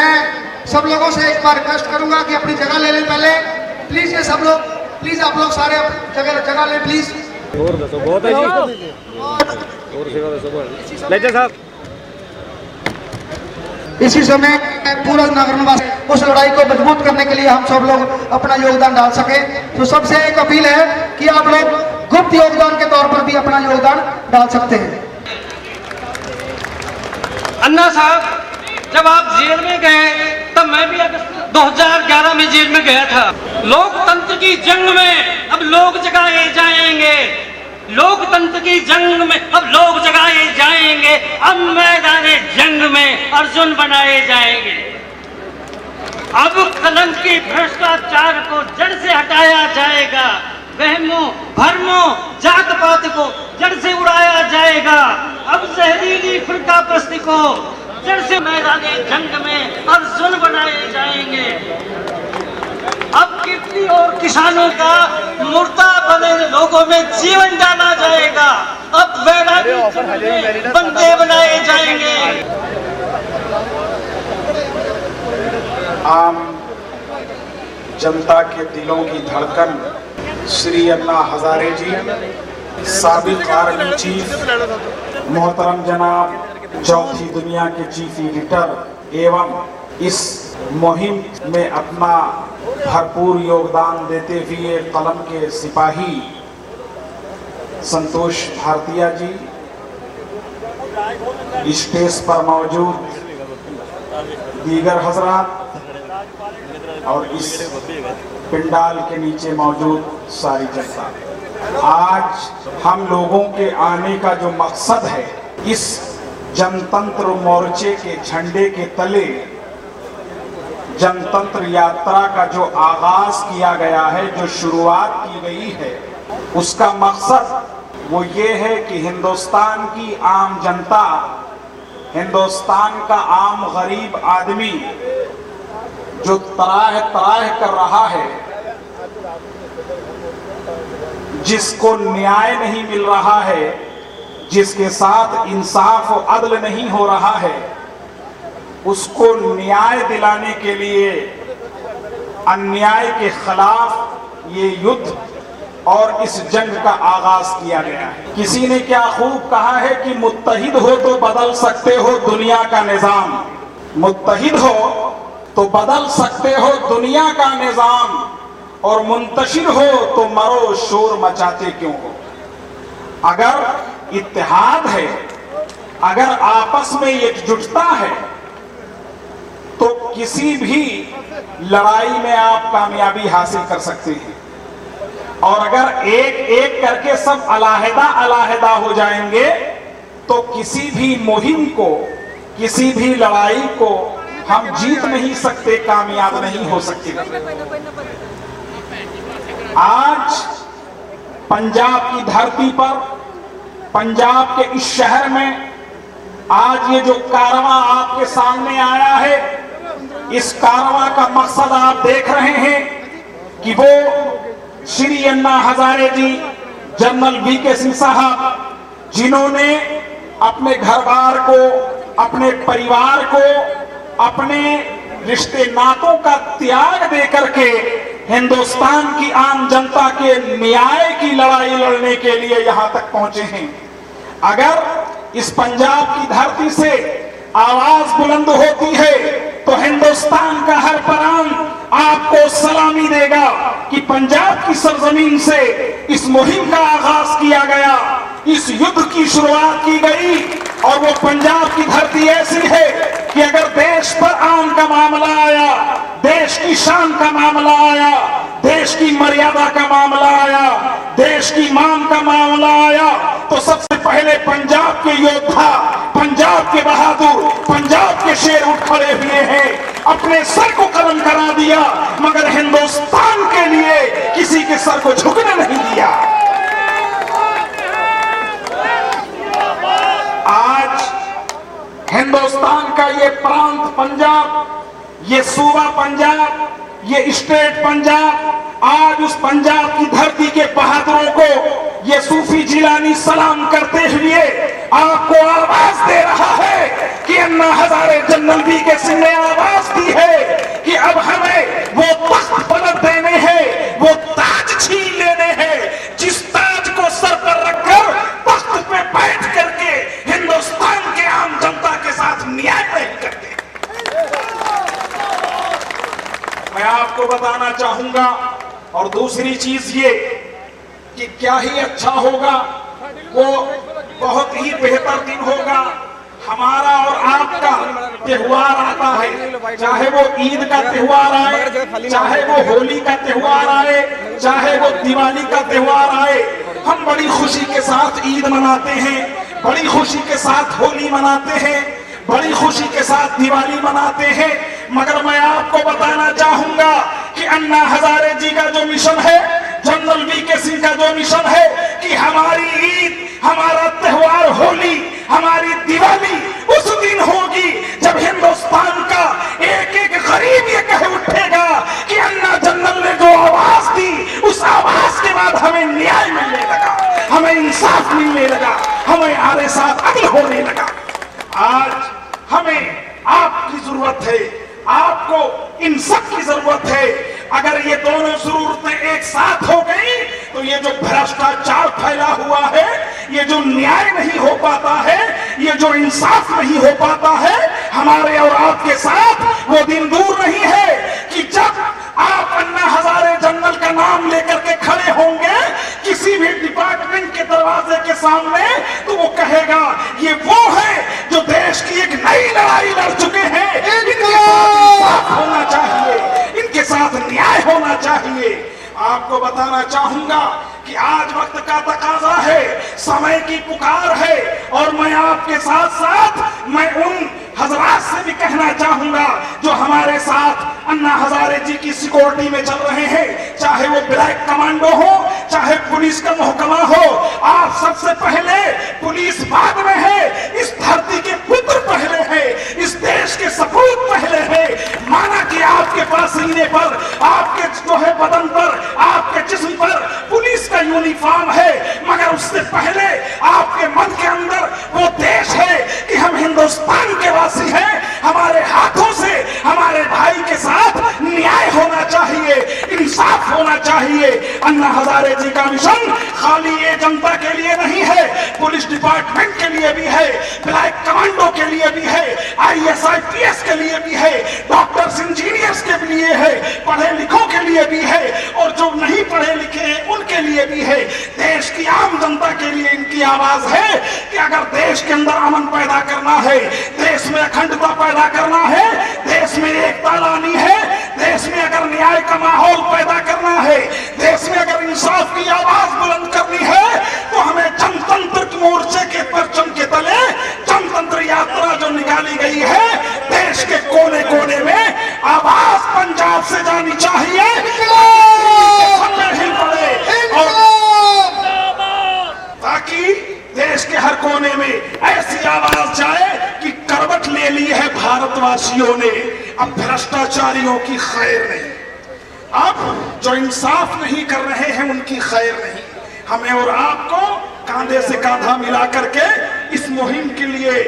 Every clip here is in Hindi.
मैं सब लोगों से एक बार रिक्वेस्ट करूंगा कि अपनी जगह ले लें पहले, प्लीज। ये सब लोग प्लीज, आप लोग सारे जगह लें प्लीज। और दसो बहुत है जी, और सेवा दसो लेजा साहब। इसी समय पूरा नगर निवासी उस लड़ाई को मजबूत करने के लिए हम सब लोग अपना योगदान डाल सके। तो सबसे एक अपील है कि आप लोग गुप्त योगदान के तौर पर भी अपना योगदान डाल सकते हैं। अन्ना साहब, जब आप जेल में गए तब मैं भी 2011 में जेल में गया था। लोकतंत्र की जंग में अब लोग जगाए जाएंगे, लोकतंत्र की जंग में अब लोग जगाए जाएंगे, अब मैदाने जंग में अर्जुन बनाए जाएंगे। अब कलंकी भ्रष्टाचार को जड़ से हटाया जाएगा, वहमों भरमों जात पात को जड़ से उड़ाया जाएगा। अब जहरीली फिरका प्रस्ती को जड़ से मैदाने जंग में अर्जुन बनाए जाएंगे। अब कृषि और किसानों का मुर्दा बने लोगों में जीवन डाला जाएगा। अब वैरागी बंदे बनाए जाएंगे। आम जनता के दिलों की धड़कन श्री अन्ना हजारे जी, साबिक आर्मी चीफ, मोहतरम जनाब चौथी दुनिया के चीफ एडिटर एवं इस मुहिम में अपना भरपूर योगदान देते हुए कलम के सिपाही संतोष भारतीय जी, स्टेज पर मौजूद दीगर हजरात और इस पिंडाल के नीचे मौजूद सारी जनता। आज हम लोगों के आने का जो मकसद है, इस जनतंत्र मोर्चे के झंडे के तले जनतंत्र यात्रा का जो आगाज किया गया है, जो शुरुआत की गई है, उसका मकसद वो ये है कि हिंदुस्तान की आम जनता, हिंदुस्तान का आम गरीब आदमी जो तराह तराह कर रहा है, जिसको न्याय नहीं मिल रहा है, जिसके साथ इंसाफ और अदल नहीं हो रहा है, उसको न्याय दिलाने के लिए अन्याय के खिलाफ ये युद्ध और इस जंग का आगाज किया गया है। किसी ने क्या खूब कहा है कि मुत्तहिद हो तो बदल सकते हो दुनिया का निजाम, मुत्तहिद हो तो बदल सकते हो दुनिया का निजाम, और मुंतशिर हो तो मरो शोर मचाते क्यों हो। अगर इत्तेहाद है, अगर आपस में एकजुटता है, तो किसी भी लड़ाई में आप कामयाबी हासिल कर सकते हैं। और अगर एक एक करके सब अलहदा अलहदा हो जाएंगे तो किसी भी मुहिम को, किसी भी लड़ाई को हम जीत नहीं सकते, कामयाब नहीं हो सकते। आज पंजाब की धरती पर, पंजाब के इस शहर में आज ये जो कारवां आपके सामने आया है, इस कारवां का मकसद आप देख रहे हैं कि वो श्री अन्ना हजारे जी, जनरल वीके सिंह साहब, जिन्होंने अपने घर बार को, अपने परिवार को, अपने रिश्ते नातों का त्याग दे करके हिंदुस्तान की आम जनता के न्याय की लड़ाई लड़ने के लिए यहां तक पहुंचे हैं। अगर इस पंजाब की धरती से आवाज बुलंद होती है तो हिंदुस्तान का हर प्रांत आपको सलामी देगा कि पंजाब की सरजमीन से इस मुहिम का आगाज किया गया, इस युद्ध की शुरुआत की गई। और वो पंजाब की धरती ऐसी है कि अगर देश पर आम का मामला आया, देश की शान का मामला आया, देश की मर्यादा का मामला आया, देश की मान का मामला आया, तो सबसे पहले पंजाब के योद्धा, पंजाब के बहादुर, पंजाब के शेर उठ खड़े हुए हैं, अपने सर को कलम करा दिया, मगर हिंदुस्तान के लिए किसी के सर को झुकने नहीं दिया। आज हिंदुस्तान का ये प्रांत पंजाब, ये सूबा पंजाब, ये स्टेट पंजाब, आज उस पंजाब की धरती के बहादुरों को ये सूफी जिलानी सलाम करते हुए आपको आवाज दे रहा है कि अन्ना हजारे जनरल वीके सिंह ने आवाज दी है कि अब हमें वो तख्त पलट देने हैं, वो ताज छीन लेने हैं, जिस ताज को सर पर रखकर तख्त पे बैठ करके हिंदुस्तान के आम जनता के साथ न्याय नहीं करते। मैं आपको बताना चाहूंगा, और दूसरी चीज ये कि क्या ही अच्छा होगा, वो बहुत ही बेहतर दिन होगा। हमारा और आपका त्योहार आता है, चाहे वो ईद का त्योहार आए, चाहे वो होली का त्योहार आए, चाहे वो दिवाली का त्योहार आए, हम बड़ी खुशी के साथ ईद मनाते हैं, बड़ी खुशी के साथ होली मनाते हैं, बड़ी खुशी के साथ दिवाली मनाते हैं। मगर मैं आपको बताना चाहूंगा कि अन्ना हजारे जी का जो मिशन है, जनरल वीके सिंह का जो मिशन है कि हमारी ईद, हमारा त्योहार होली, हमारी दिवाली उस दिन होगी जब हिंदुस्तान का एक एक गरीब ये कह उठेगा कि अन्ना जनरल ने जो आवाज दी, उस आवाज के बाद हमें न्याय मिलने लगा, हमें इंसाफ मिलने लगा, हमें हमारे साथ अदल होने लगा। आज हमें आपकी जरूरत है, आपको इन सब की जरूरत है। अगर ये दोनों जरूरतें एक साथ हो गई तो ये जो भ्रष्टाचार फैला हुआ है, ये जो न्याय नहीं हो पाता है, ये जो इंसाफ नहीं हो पाता है हमारे और आपके साथ, वो दिन दूर नहीं है कि जब आप अन्ना हजारे जनरल का नाम लेकर के खड़े होंगे किसी भी डिपार्टमेंट के दरवाजे के सामने, तो वो कहेगा ये वो है जो देश की एक नई लड़ाई लड़ चुके हैं। इनके साथ इंसाफ होना चाहिए, इनके साथ न्याय होना चाहिए। आपको बताना चाहूंगा कि आज वक्त का तकाजा है, समय की पुकार है, और मैं आपके साथ साथ मैं उन हजरात से भी कहना चाहूंगा जो हमारे साथ अन्ना हजारे जी की सिक्योरिटी में चल रहे हैं, चाहे वो ब्लैक कमांडो हो, चाहे पुलिस का महकमा हो। आप सबसे पहले, पुलिस बाद में है, इस धरती के पुत्र पहले है, इस देश के सपूत पहले है। माना कि आपके पास सीने पर, आपके जो है बदन पर, आपके जिस्म पर पुलिस का यूनिफॉर्म है, मगर उससे पहले आपके मन के अंदर वो देश है कि हम हिंदुस्तान के वासी हैं। हमारे हाथों से हमारे भाई के साथ न्याय होना चाहिए, इंसाफ होना चाहिए। अन्ना हजारे जी का मिशन खाली ये जनता के लिए नहीं है, पुलिस डिपार्टमेंट के लिए भी है, ब्लैक कमांडो के लिए भी है, IAS IPS के लिए भी है, डॉक्टर्स इंजीनियर्स के लिए है, पढ़े लिखों के लिए भी है, और जो नहीं पढ़े लिखे हैं उनके लिए भी है। देश की आम जनता के लिए इनकी आवाज है कि अगर देश के अंदर अमन पैदा करना है, देश में अखंडता पैदा करना है, देश में एकता लानी है, देश में अगर न्याय का माहौल पैदा करना है, देश में अगर इंसाफ की आवाज बुलंद करनी है, तो हमें जनतंत्र मोर्चे के परचम के तले जनतंत्र यात्रा जो निकाली गई है, देश के कोने कोने में आवाज पंजाब से जानी चाहिए, हिल पड़े, ताकि देश के हर कोने में ऐसी आवाज जाए कि करवट ले ली है भारतवासियों ने, अब भ्रष्टाचारियों की खैर नहीं, अब जो इंसाफ नहीं कर रहे हैं उनकी खैर नहीं। हमें और आपको कांधे से कांधा मिला करके इस मुहिम के लिए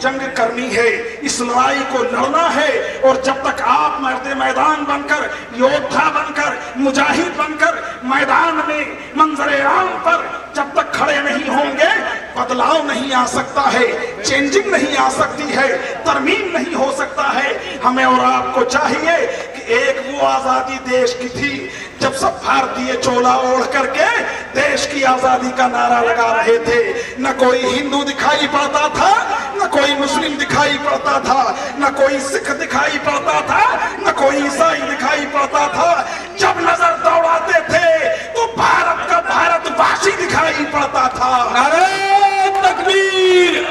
जंग करनी है, इस लड़ाई को लड़ना है। और जब तक आप मर्द मैदान बनकर, योद्धा बनकर, मुजाहिद बनकर मैदान में मंजरे आम पर जब तक खड़े नहीं होंगे, बदलाव नहीं आ सकता है, चेंजिंग नहीं आ सकती है, तरमीम नहीं हो सकता है। हमें और आपको चाहिए कि एक वो आजादी देश की थी जब सब भारतीय चोला ओढ़ करके देश की आजादी का नारा लगा रहे थे। न कोई हिंदू दिखाई पड़ता था, न कोई मुस्लिम दिखाई पड़ता था, न कोई सिख दिखाई पड़ता था, न कोई ईसाई दिखाई पड़ता था। जब नजर दौड़ाते थे तो भारत का भारतवासी दिखाई पड़ता था। नारे तकबीर!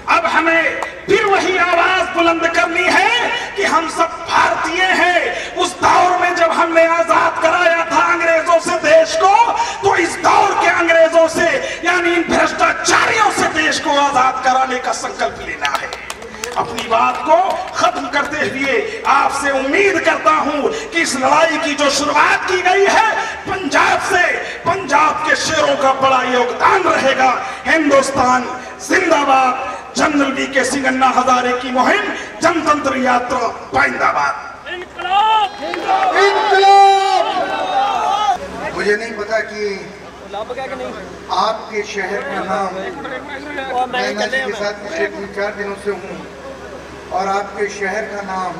अब हमें फिर वही आवाज बुलंद करनी है कि हम सब भारतीय हैं। उस दौर में जब हमने आजाद कराया था अंग्रेजों से देश को, तो इस दौर के अंग्रेजों से यानी इन भ्रष्टाचारियों से देश को आजाद कराने का संकल्प लेना है। अपनी बात को खत्म करते हुए आपसे उम्मीद करता हूं कि इस लड़ाई की जो शुरुआत की गई है पंजाब से, पंजाब के शेरों का बड़ा योगदान रहेगा। हिंदुस्तान जिंदाबाद, जनरल वीके सिंह अन्ना हजारे की मुहिम जनतंत्र यात्रा पाइंदाबाद। मुझे नहीं पता कि आपके शहर का नाम, मैं अन्ना जी के साथ पिछले 3-4 दिनों से हूँ और आपके शहर का नाम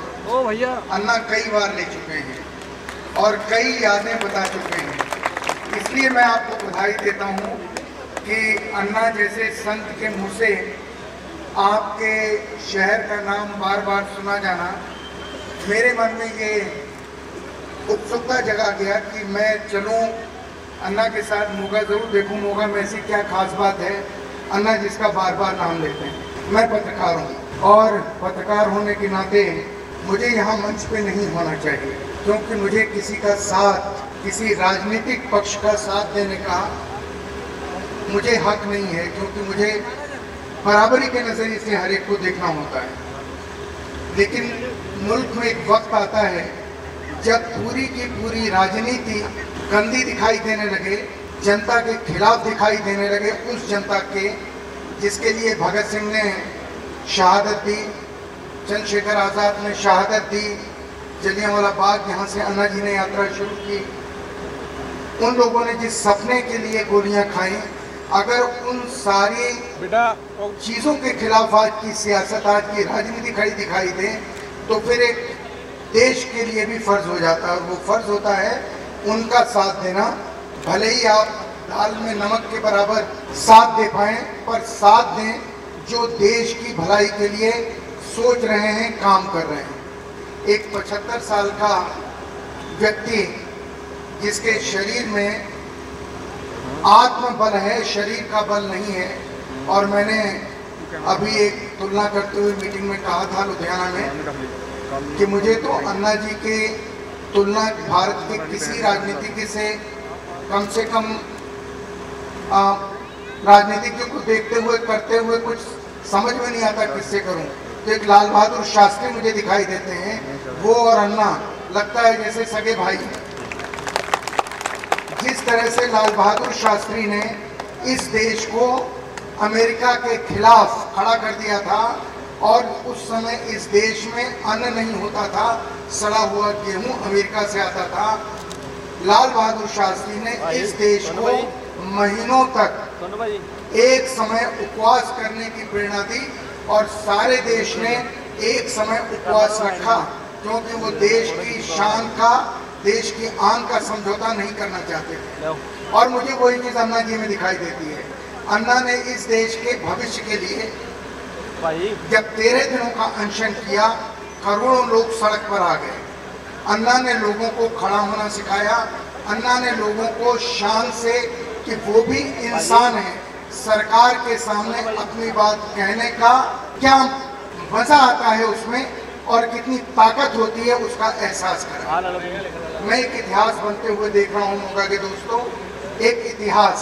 अन्ना कई बार ले चुके हैं और कई यादें बता चुके हैं। इसलिए मैं आपको बधाई देता हूँ कि अन्ना जैसे संत के मुँह से आपके शहर का नाम बार बार सुना जाना मेरे मन में ये उत्सुकता जगा गया कि मैं चलूं, अन्ना के साथ मोगा जरूर देखूं। मोगा में ऐसी क्या खास बात है अन्ना जिसका बार बार नाम लेते हैं। मैं पत्रकार हूँ और पत्रकार होने के नाते मुझे यहाँ मंच पे नहीं होना चाहिए, क्योंकि मुझे किसी का साथ, किसी राजनीतिक पक्ष का साथ देने का मुझे हक नहीं है, क्योंकि मुझे बराबरी के नज़रिए से हर एक को देखना होता है। लेकिन मुल्क में एक वक्त आता है जब पूरी की पूरी राजनीति गंदी दिखाई देने लगे, जनता के खिलाफ दिखाई देने लगे, उस जनता के जिसके लिए भगत सिंह ने शहादत दी, चंद्रशेखर आज़ाद ने शहादत दी, जलियांवाला बाग यहाँ से अन्ना जी ने यात्रा शुरू की, उन लोगों ने जिस सपने के लिए गोलियां खाई, अगर उन सारी चीज़ों के खिलाफ आज की सियासत, आज की राजनीति खड़ी दिखाई दे, तो फिर एक देश के लिए भी फर्ज हो जाता है और वो फर्ज होता है उनका साथ देना। भले ही आप दाल में नमक के बराबर साथ दे पाएं, पर साथ दें जो देश की भलाई के लिए सोच रहे हैं, काम कर रहे हैं। एक 75 साल का व्यक्ति जिसके शरीर में आत्मबल है, शरीर का बल नहीं है, और मैंने अभी एक तुलना करते हुए मीटिंग में कहा था लुधियाना में कि मुझे तो अन्ना जी के तुलना भारत के किसी राजनीतिज्ञ से कम राजनीतिज्ञ को देखते हुए, करते हुए कुछ समझ में नहीं आता किससे करूं। तो एक लाल बहादुर शास्त्री मुझे दिखाई देते हैं, वो और अन्ना लगता है जैसे सगे भाई हैं। जिस तरह से लाल बहादुर शास्त्री ने इस देश को अमेरिका के खिलाफ खड़ा कर दिया था और उस समय इस देश में अन्न नहीं होता था, सड़ा हुआ गेहूं अमेरिका से आता था, लाल बहादुर शास्त्री ने इस देश को महीनों तक एक समय उपवास करने की प्रेरणा दी और सारे देश ने एक समय उपवास रखा, क्योंकि वो देश की शान का, देश की आन का समझौता नहीं करना चाहते थे। और मुझे वही चीज़ अन्ना जी में दिखाई देती है। अन्ना ने इस देश के भविष्य के लिए जब 13 दिनों का अनशन किया, करोड़ों लोग सड़क पर आ गए। अन्ना ने लोगों को खड़ा होना सिखाया, अन्ना ने लोगों को शान से, कि वो भी इंसान है, सरकार के सामने अपनी बात कहने का क्या मजा आता है उसमें और कितनी ताकत होती है उसका एहसास करा। मैं एक इतिहास बनते हुए देख रहा हूँ मोगा के दोस्तों, एक इतिहास,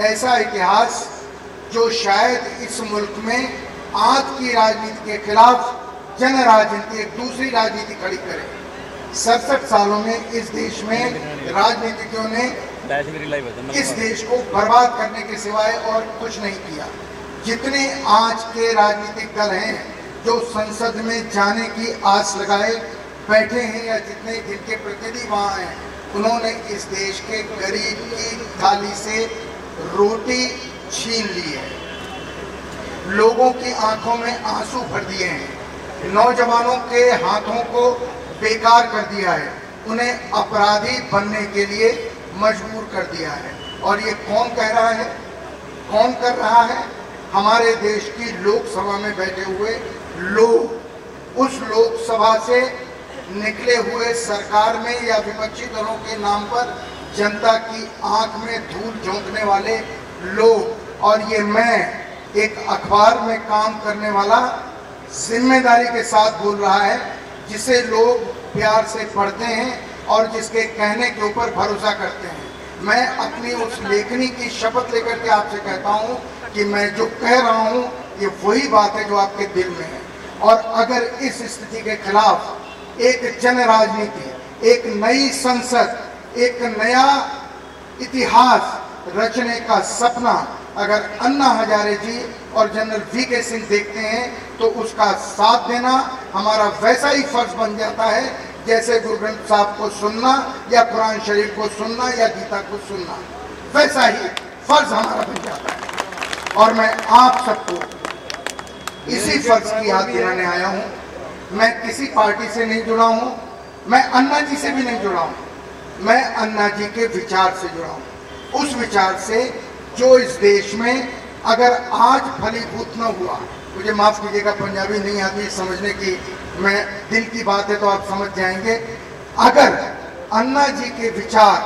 ऐसा इतिहास जो शायद इस मुल्क में आज की राजनीति के खिलाफ जन राजनीति, एक दूसरी राजनीति खड़ी करे। 67 सालों में इस देश में राजनीतिज्ञों ने इस देश को बर्बाद करने के सिवाय और कुछ नहीं किया। जितने आज के राजनीतिक दल हैं जो संसद में जाने की आस लगाए बैठे हैं या जितने जिनके प्रतिनिधि वहाँ हैं, उन्होंने इस देश के गरीब की थाली से रोटी छीन ली है, लोगों की आंखों में आंसू भर दिए हैं, नौजवानों के हाथों को बेकार कर दिया है, उन्हें अपराधी बनने के लिए मजबूर कर दिया है। और ये कौन कह रहा है, कौन कर रहा है? हमारे देश की लोकसभा में बैठे हुए लोग, उस लोकसभा से निकले हुए सरकार में या विपक्षी दलों के नाम पर जनता की आंख में धूल झोंकने वाले लोग। और ये मैं एक अखबार में काम करने वाला जिम्मेदारी के साथ बोल रहा है, जिसे लोग प्यार से पढ़ते हैं और जिसके कहने के ऊपर भरोसा करते हैं। मैं अपनी उस लेखनी की शपथ लेकर के आपसे कहता हूं कि मैं जो कह रहा हूं ये वही बात है जो आपके दिल में है। और अगर इस स्थिति के खिलाफ एक जन राजनीति, एक नई संसद, एक नया इतिहास रचने का सपना अगर अन्ना हजारे जी और जनरल वीके सिंह देखते हैं तो उसका साथ देना हमारा वैसा ही फर्ज बन जाता है जैसे गुरु ग्रंथ साहब को सुनना या कुरान शरीफ को सुनना या गीता को सुनना, वैसा ही फर्ज हमारा बन जाता है। और मैं आप सबको इसी फर्ज की याद दिलाने आया हूँ। मैं किसी पार्टी से नहीं जुड़ा हूँ, मैं अन्ना जी से भी नहीं जुड़ा हूँ, मैं अन्ना जी के विचार से जुड़ा हूँ। उस विचार से जो इस देश में अगर आज फलीभूत न हुआ, मुझे माफ कीजिएगा पंजाबी नहीं आती समझने की, मैं दिल की बात है तो आप समझ जाएंगे। अगर अन्ना जी के विचार,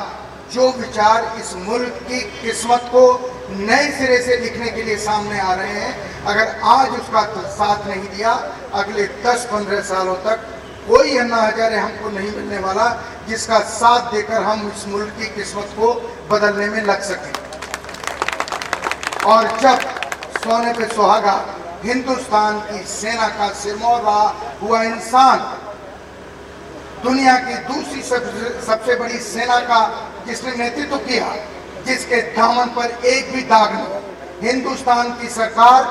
जो विचार इस मुल्क की किस्मत को नए सिरे से लिखने के लिए सामने आ रहे हैं, अगर आज उसका साथ नहीं दिया, अगले 10-15 सालों तक कोई अन्ना हजारे हमको नहीं मिलने वाला जिसका साथ देकर हम इस मुल्क की किस्मत को बदलने में लग सकें। और जब सोने पे सुहागा हिंदुस्तान की सेना का सिरमौर रहा हुआ इंसान, दुनिया की दूसरी सबसे बड़ी सेना का जिसने नेतृत्व किया, जिसके दामन पर एक भी दाग नहीं, हिंदुस्तान की सरकार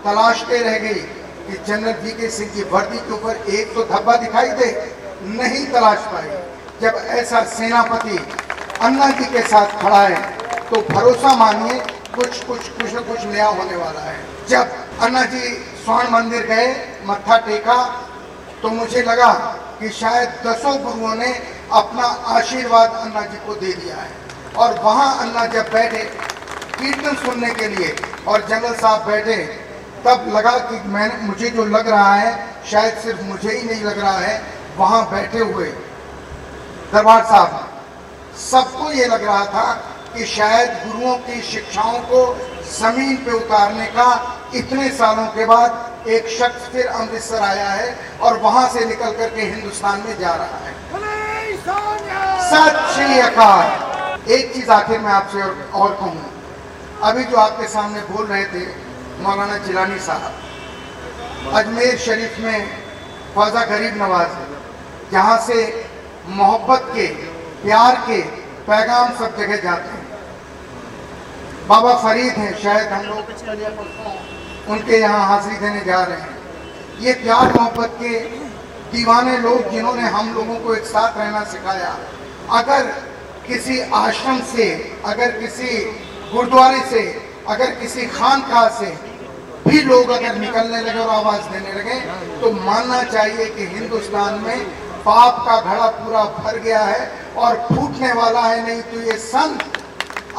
तलाशते रह गई कि जनरल वीके सिंह की वर्दी के ऊपर एक तो धब्बा दिखाई दे, नहीं तलाश पाई। जब ऐसा सेनापति अन्ना जी के साथ खड़ा है तो भरोसा मानिए कुछ न कुछ नया होने वाला है। जब अन्ना जी स्वर्ण मंदिर गए, मत्था टेका, तो मुझे लगा कि शायद 10 गुरुओं ने अपना आशीर्वाद अन्ना जी को दे दिया है। और वहां अन्ना जब बैठे कीर्तन सुनने के लिए और जनरल साहब बैठे, तब लगा कि मुझे जो लग रहा है शायद सिर्फ मुझे ही नहीं लग रहा है, वहां बैठे हुए दरबार साहब सबको ये लग रहा था कि शायद गुरुओं की शिक्षाओं को जमीन पे उतारने का इतने सालों के बाद एक शख्स फिर अमृतसर आया है और वहां से निकल करके हिंदुस्तान में जा रहा है। सत श्री अकाल। एक चीज आखिर में आपसे और कहूँ, अभी जो आपके सामने बोल रहे थे मौलाना जिलानी साहब, अजमेर शरीफ में ख्वाजा गरीब नवाज है, जहाँ से मोहब्बत के, प्यार के पैगाम सब जगह जाते हैं। बाबा फरीद हैं, शायद हम लोग उनके यहाँ हाजिरी देने जा रहे हैं। ये प्यार मोहब्बत के दीवाने लोग जिन्होंने हम लोगों को एक साथ रहना सिखाया, अगर किसी आश्रम से, अगर किसी गुरुद्वारे से, अगर किसी खानकाह से भी लोग अगर निकलने लगे और आवाज देने लगे, तो मानना चाहिए कि हिंदुस्तान में पाप का घड़ा पूरा भर गया है और फूटने वाला है। नहीं तो ये संत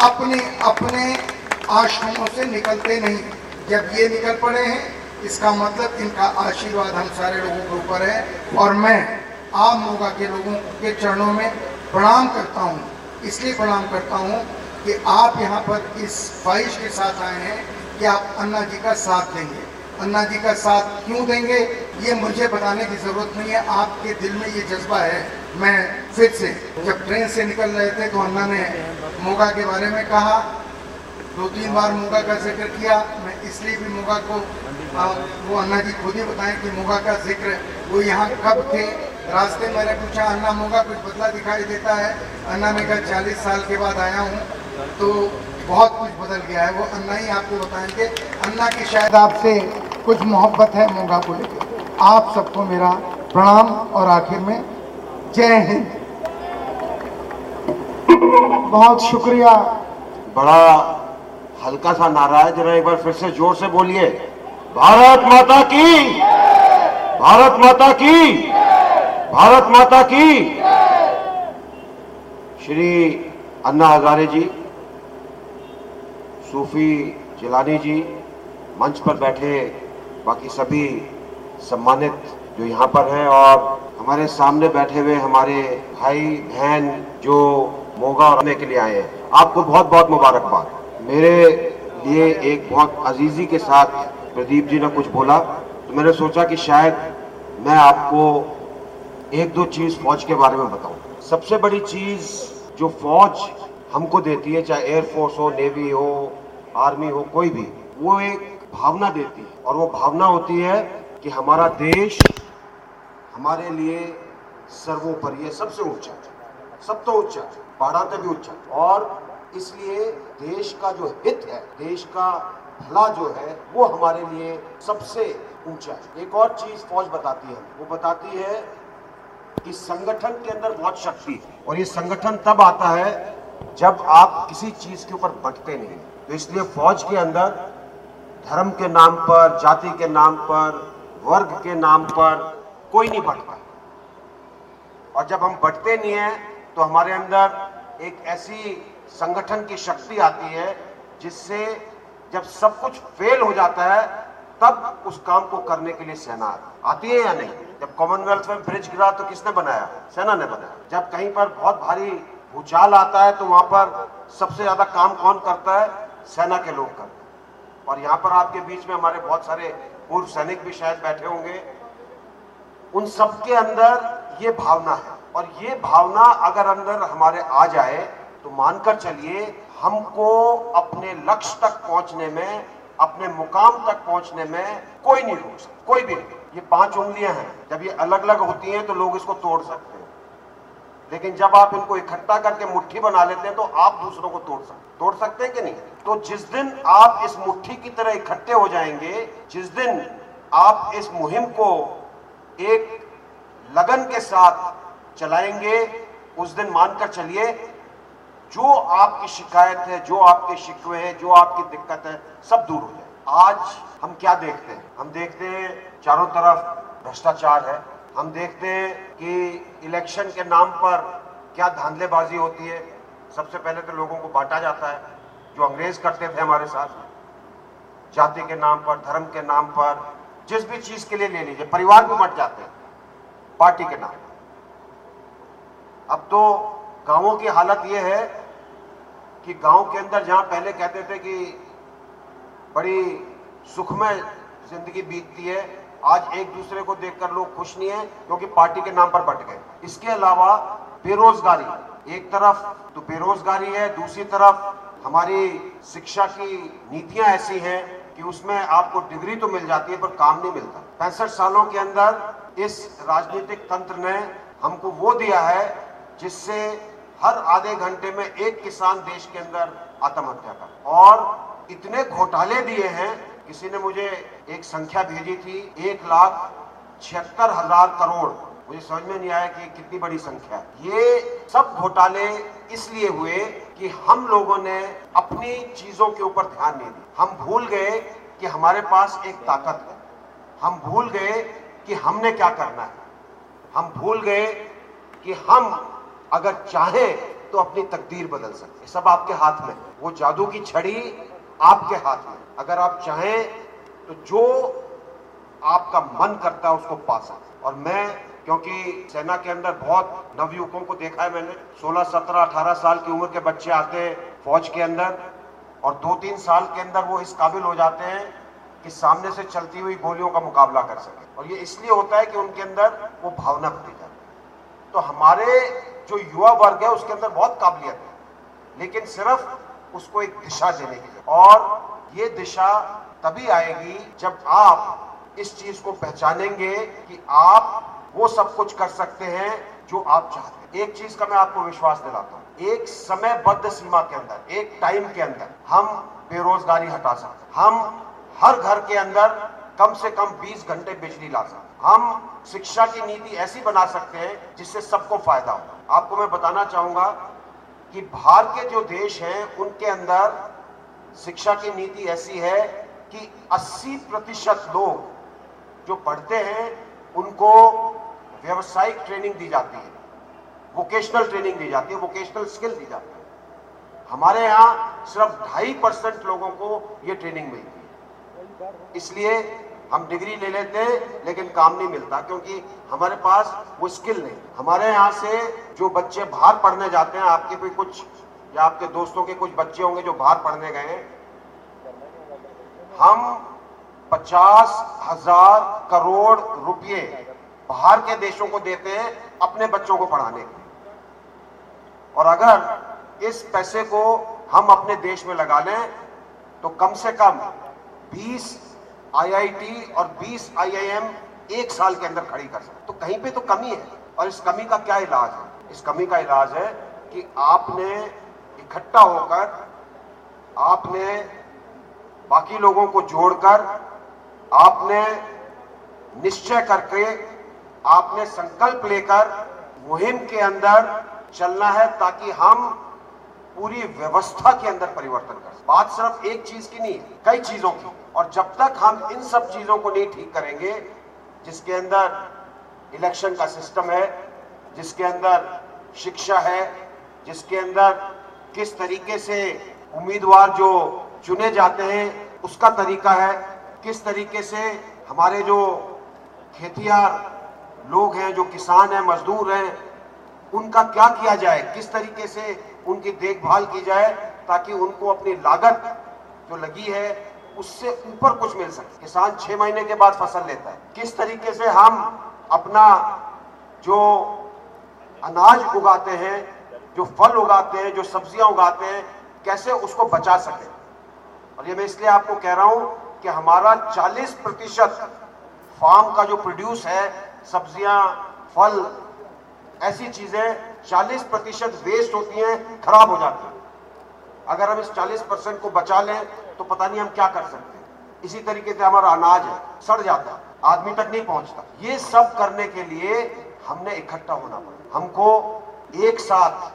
अपने अपने आश्रमों से निकलते नहीं। जब ये निकल पड़े हैं, इसका मतलब इनका आशीर्वाद हम सारे लोगों के ऊपर है। और मैं आप मोगा के लोगों के चरणों में प्रणाम करता हूँ। इसलिए प्रणाम करता हूँ कि आप यहाँ पर इस ख्वाहिश के साथ आए हैं कि आप अन्ना जी का साथ देंगे। अन्ना जी का साथ क्यों देंगे ये मुझे बताने की ज़रूरत नहीं है, आपके दिल में ये जज्बा है। मैं फिर से जब ट्रेन से निकल रहे थे तो अन्ना ने मोगा के बारे में कहा, 2-3 बार मोगा का जिक्र किया। मैं इसलिए भी मोगा को वो अन्ना जी खुद ही बताएं कि मोगा का जिक्र वो यहाँ कब थे। रास्ते मैंने पूछा, अन्ना मोगा कुछ बदला दिखाई देता है? अन्ना ने कहा 40 साल के बाद आया हूँ तो बहुत कुछ बदल गया है। वो अन्ना ही आपको बताएंगे। अन्ना की शायद आपसे कुछ मोहब्बत है मोगा को लेकर। आप सबको मेरा प्रणाम और आखिर में जय हिंद। बहुत शुक्रिया। बड़ा हल्का सा नारा है, जरा एक बार फिर से जोर से बोलिए, भारत माता की, भारत माता की, भारत माता की। श्री अन्ना हजारे जी, सूफी जिलानी जी, मंच पर बैठे बाकी सभी सम्मानित जो यहाँ पर हैं, और हमारे सामने बैठे हुए हमारे भाई बहन जो मोगा करने के लिए आए हैं, आपको बहुत बहुत मुबारकबाद। मेरे लिए एक बहुत अजीजी के साथ प्रदीप जी ने कुछ बोला, तो मैंने सोचा कि शायद मैं आपको 1-2 चीज़ फौज के बारे में बताऊं। सबसे बड़ी चीज़ जो फौज हमको देती है, चाहे एयरफोर्स हो, नेवी हो, आर्मी हो, कोई भी, वो एक भावना देती है। और वो भावना होती है कि हमारा देश हमारे लिए सर्वोपरि है, सबसे ऊंचा, सब तो ऊंचा, पहाड़ा से भी ऊंचा। और इसलिए देश का जो हित है, देश का भला जो है, वो हमारे लिए सबसे ऊंचा है। एक और चीज फौज बताती है, वो बताती है कि संगठन के अंदर बहुत शक्ति है और ये संगठन तब आता है जब आप किसी चीज के ऊपर बंटते नहीं। तो इसलिए फौज के अंदर धर्म के नाम पर, जाति के नाम पर, वर्ग के नाम पर कोई नहीं बंटता। और जब हम बंटते नहीं हैं तो हमारे अंदर एक ऐसी संगठन की शक्ति आती है जिससे जब सब कुछ फेल हो जाता है तब उस काम को करने के लिए सेना आती है या नहीं। जब कॉमनवेल्थ में ब्रिज गिरा तो किसने बनाया? सेना ने बनाया। जब कहीं पर बहुत भारी भूचाल आता है तो वहां पर सबसे ज्यादा काम कौन करता है? सेना के लोग करते हैं। और यहाँ पर आपके बीच में हमारे बहुत सारे पूर्व सैनिक भी शायद बैठे होंगे। उन सबके अंदर ये भावना है और ये भावना अगर अंदर हमारे आ जाए तो मानकर चलिए हमको अपने लक्ष्य तक पहुंचने में, अपने मुकाम तक पहुंचने में कोई नहीं रोक सकता, कोई भी नहीं। ये 5 उंगलियां हैं, जब ये अलग अलग होती हैं तो लोग इसको तोड़ सकते हैं, लेकिन जब आप इनको इकट्ठा करके मुट्ठी बना लेते हैं तो आप दूसरों को तोड़ सकते हैं कि नहीं? तो जिस दिन आप इस मुट्ठी की तरह इकट्ठे हो जाएंगे, जिस दिन आप इस मुहिम को एक लगन के साथ चलाएंगे, उस दिन मानकर चलिए जो आपकी शिकायत है, जो आपके शिकवे हैं, जो आपकी दिक्कत है, सब दूर हो जाए। आज हम क्या देखते हैं? हम देखते हैं चारों तरफ भ्रष्टाचार है। हम देखते हैं कि इलेक्शन के नाम पर क्या धांधलेबाजी होती है। सबसे पहले तो लोगों को बांटा जाता है, जो अंग्रेज करते थे हमारे साथ, जाति के नाम पर, धर्म के नाम पर, जिस भी चीज के लिए ले लीजिए, परिवार भी मट जाते हैं पार्टी के नाम। अब तो गांवों की हालत यह है कि गांव के अंदर जहां पहले कहते थे कि बड़ी सुखमय जिंदगी बीतती है, आज एक दूसरे को देखकर लोग खुश नहीं है क्योंकि पार्टी के नाम पर बंट गए। इसके अलावा बेरोजगारी, एक तरफ तो बेरोजगारी है, दूसरी तरफ हमारी शिक्षा की नीतियां ऐसी हैं कि उसमें आपको डिग्री तो मिल जाती है पर काम नहीं मिलता। 65 सालों के अंदर इस राजनीतिक तंत्र ने हमको वो दिया है जिससे हर आधे घंटे में एक किसान देश के अंदर आत्महत्या कर, और इतने घोटाले दिए हैं। किसी ने मुझे एक संख्या भेजी थी, 1,76,000 करोड़। मुझे समझ में नहीं आया कि कितनी बड़ी संख्या है। ये सब घोटाले इसलिए हुए कि हम लोगों ने अपनी चीजों के ऊपर ध्यान नहीं दिया। हम भूल गए कि हमारे पास एक ताकत है, हम भूल गए कि हमने क्या करना है, हम भूल गए कि हम अगर चाहें तो अपनी तकदीर बदल सकते। सब आपके हाथ में, वो जादू की छड़ी आपके हाथ में। अगर आप चाहें तो जो आपका मन करता है उसको पा सकते। और मैं, क्योंकि सेना के अंदर बहुत नवयुवकों को देखा है मैंने, 16, 17, 18 साल की उम्र के बच्चे आते हैं फौज के अंदर और 2-3 साल के अंदर वो इस काबिल हो जाते हैं कि सामने से चलती हुई गोलियों का मुकाबला कर सके। और ये इसलिए होता है कि उनके अंदर वो भावना भरी जाती है। तो हमारे जो युवा वर्ग है उसके अंदर बहुत काबिलियत है, लेकिन सिर्फ उसको एक दिशा देने की, और ये दिशा तभी आएगी जब आप इस चीज को पहचानेंगे कि आप वो सब कुछ कर सकते हैं जो आप चाहते हैं। एक चीज का मैं आपको विश्वास दिलाता हूं, एक समयबद्ध सीमा के अंदर, एक टाइम के अंदर हम बेरोजगारी हटा सकते हैं। हम हर घर के अंदर कम से कम 20 घंटे बिजली ला सकते हैं। हम शिक्षा की नीति ऐसी बना सकते हैं जिससे सबको फायदा हो। आपको मैं बताना चाहूंगा कि बाहर के जो देश हैं उनके अंदर शिक्षा की नीति ऐसी है कि 80% लोग जो पढ़ते हैं उनको व्यावसायिक ट्रेनिंग दी जाती है, वोकेशनल ट्रेनिंग दी जाती है, वोकेशनल स्किल दी जाती है। हमारे यहाँ सिर्फ 2.5% लोगों को ये ट्रेनिंग मिलती है। इसलिए हम डिग्री ले लेते हैं लेकिन काम नहीं मिलता, क्योंकि हमारे पास वो स्किल नहीं। हमारे यहाँ से जो बच्चे बाहर पढ़ने जाते हैं, आपके भी कुछ या आपके दोस्तों के कुछ बच्चे होंगे जो बाहर पढ़ने गए हैं, हम 50,000 करोड़ रुपए बाहर के देशों को देते हैं अपने बच्चों को पढ़ाने के। और अगर इस पैसे को हम अपने देश में लगा लें तो कम से कम 20 IIT और 20 IIM एक साल के अंदर खड़ी कर सकते। तो कहीं पे तो कमी है, और इस कमी का क्या इलाज है? इस कमी का इलाज है कि आपने इकट्ठा होकर आपने बाकी लोगों को जोड़कर आपने निश्चय करके आपने संकल्प लेकर मुहिम के अंदर चलना है ताकि हम पूरी व्यवस्था के अंदर परिवर्तन कर सकें। बात सिर्फ एक चीज की नहीं, कई चीजों की। और जब तक हम इन सब चीजों को नहीं ठीक करेंगे, जिसके अंदर इलेक्शन का सिस्टम है, जिसके अंदर शिक्षा है, जिसके अंदर किस तरीके से उम्मीदवार जो चुने जाते हैं उसका तरीका है, किस तरीके से हमारे जो खेतियार लोग हैं, जो किसान हैं, मजदूर हैं, उनका क्या किया जाए, किस तरीके से उनकी देखभाल की जाए ताकि उनको अपनी लागत जो लगी है उससे ऊपर कुछ मिल सके। किसान 6 महीने के बाद फसल लेता है, किस तरीके से हम अपना जो अनाज उगाते हैं, जो फल उगाते हैं, जो सब्जियां उगाते हैं, कैसे उसको बचा सके। और ये मैं इसलिए आपको कह रहा हूं कि हमारा 40% फार्म का जो प्रोड्यूस है, सब्जियां, फल, ऐसी चीजें 40% वेस्ट होती हैं, खराब हो जाती हैं। अगर हम इस 40% को बचा लें तो पता नहीं हम क्या कर सकते हैं। इसी तरीके से हमारा अनाज है, सड़ जाता है, आदमी तक नहीं पहुंचता। ये सब करने के लिए हमने इकट्ठा होना पड़ेगा, हमको एक साथ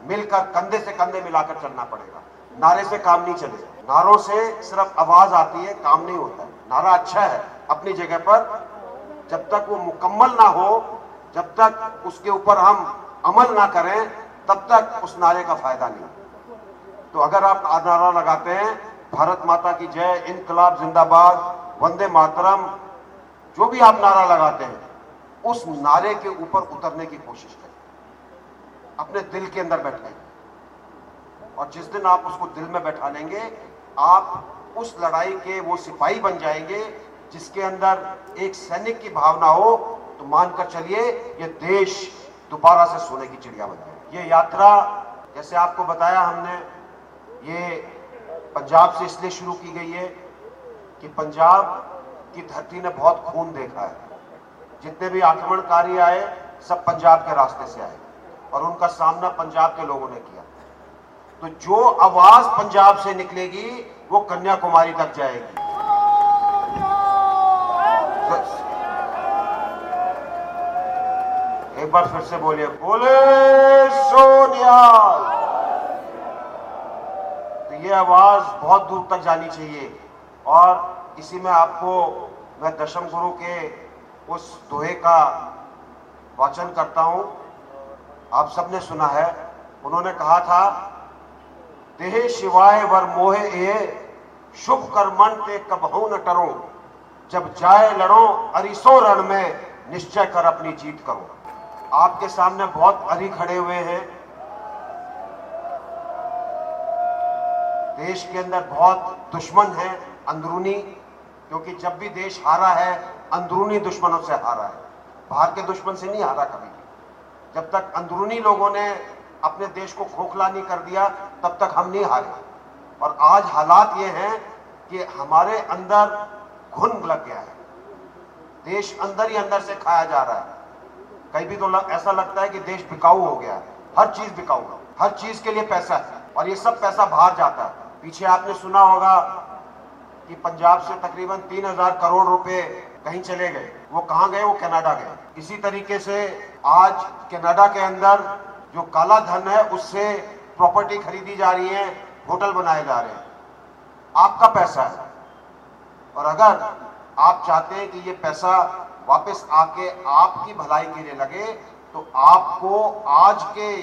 मिलकर कंधे से कंधे मिलाकर चलना पड़ेगा। नारे से काम नहीं चलेगा, नारों से सिर्फ आवाज आती है, काम नहीं होता है। नारा अच्छा है अपनी जगह पर, जब तक वो मुकम्मल ना हो, जब तक उसके ऊपर हम अमल ना करें, तब तक उस नारे का फायदा नहीं। तो अगर आप नारा लगाते हैं भारत माता की जय, इनकलाब जिंदाबाद, वंदे मातरम, जो भी आप नारा लगाते हैं, उस नारे के ऊपर उतरने की कोशिश करें, अपने दिल के अंदर बैठने। और जिस दिन आप उसको दिल में बैठा लेंगे, आप उस लड़ाई के वो सिपाही बन जाएंगे जिसके अंदर एक सैनिक की भावना हो। तो मानकर चलिए ये देश दोबारा से सोने की चिड़िया बन जाए। ये यात्रा, जैसे आपको बताया हमने, ये पंजाब से इसलिए शुरू की गई है कि पंजाब की धरती ने बहुत खून देखा है। जितने भी आक्रमणकारी आए सब पंजाब के रास्ते से आए और उनका सामना पंजाब के लोगों ने किया। तो जो आवाज पंजाब से निकलेगी वो कन्याकुमारी तक जाएगी। एक बार फिर से बोलिए, बोले सोनिया। तो ये आवाज बहुत दूर तक जानी चाहिए। और इसी में आपको मैं दशम गुरु के उस दोहे का वाचन करता हूं, आप सबने सुना है। उन्होंने कहा था, देहे शिवाय वर मोहे ए, शुभ कर्मन ते कबहू न टरो, जब जाए लड़ो अरिसो रण में, निश्चय कर अपनी जीत करो। आपके सामने बहुत अरी खड़े हुए हैं। देश के अंदर बहुत दुश्मन हैं अंदरूनी, क्योंकि जब भी देश हारा है अंदरूनी दुश्मनों से हारा है, बाहर के दुश्मन से नहीं हारा कभी भी। जब तक अंदरूनी लोगों ने अपने देश को खोखला नहीं कर दिया तब तक हम नहीं हारे। और आज हालात ये हैं कि हमारे अंदर घुन लग गया है, देश अंदर ही अंदर से खाया जा रहा है। कहीं भी तो ऐसा लगता है कि देश बिकाऊ हो गया है, हर चीज बिकाऊ है, हर चीज के लिए पैसा है और ये सब पैसा बाहर जाता है। पीछे आपने सुना होगा कि पंजाब से तकरीबन 3000 करोड़ रुपए कहीं चले गए। वो कहां गए? वो कनाडा गए। इसी तरीके से आज कनाडा के अंदर जो काला धन है उससे प्रॉपर्टी खरीदी जा रही है, होटल बनाए जा रहे हैं। आपका पैसा है और अगर आप चाहते हैं कि ये पैसा वापस आके आपकी भलाई के लिए लगे तो आपको आज के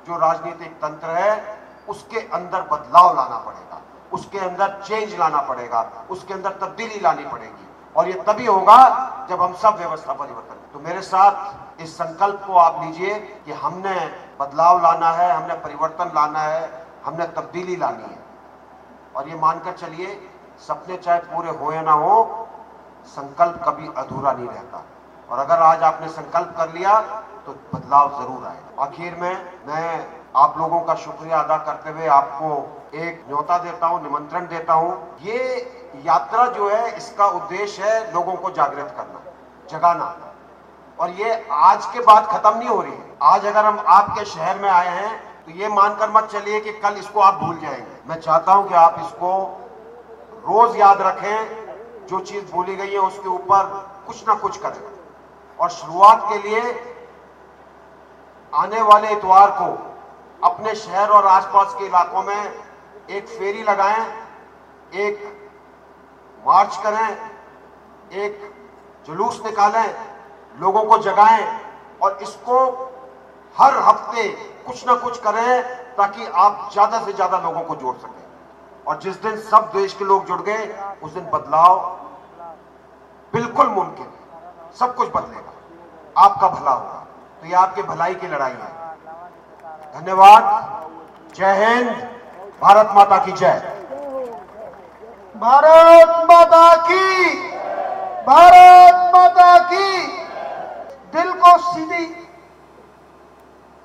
जो राजनीतिक तंत्र है उसके अंदर बदलाव लाना पड़ेगा, उसके अंदर चेंज लाना पड़ेगा, उसके अंदर तब्दीली लानी पड़ेगी। और ये तभी होगा जब हम सब व्यवस्था परिवर्तन। तो मेरे साथ इस संकल्प को आप लीजिए कि हमने बदलाव लाना है, हमने परिवर्तन लाना है, हमने तब्दीली लानी है। और ये मानकर चलिए, सपने चाहे पूरे हो या ना हो, संकल्प कभी अधूरा नहीं रहता। और अगर आज आपने संकल्प कर लिया तो बदलाव जरूर आएगा। आखिर में मैं आप लोगों का शुक्रिया अदा करते हुए आपको एक न्योता देता हूं, निमंत्रण देता हूं। ये यात्रा जो है इसका उद्देश्य है लोगों को जागृत करना, जगाना। और ये आज के बाद खत्म नहीं हो रही है। आज अगर हम आपके शहर में आए हैं तो ये मानकर मत चलिए कि कल इसको आप भूल जाएंगे। मैं चाहता हूं कि आप इसको रोज याद रखें, जो चीज भूली गई है उसके ऊपर कुछ ना कुछ करें। और शुरुआत के लिए आने वाले इतवार को अपने शहर और आसपास के इलाकों में एक फेरी लगाएं, एक मार्च करें, एक जुलूस निकालें, लोगों को जगाएं और इसको हर हफ्ते कुछ ना कुछ करें ताकि आप ज्यादा से ज्यादा लोगों को जोड़ सकें। और जिस दिन सब देश के लोग जुड़ गए उस दिन बदलाव बिल्कुल मुमकिन है, सब कुछ बदलेगा, आपका भला होगा। तो ये आपके भलाई की लड़ाई है। धन्यवाद। जय हिंद, भारत माता की जय। भारत माता की, भारत माता की। दिल को सीधी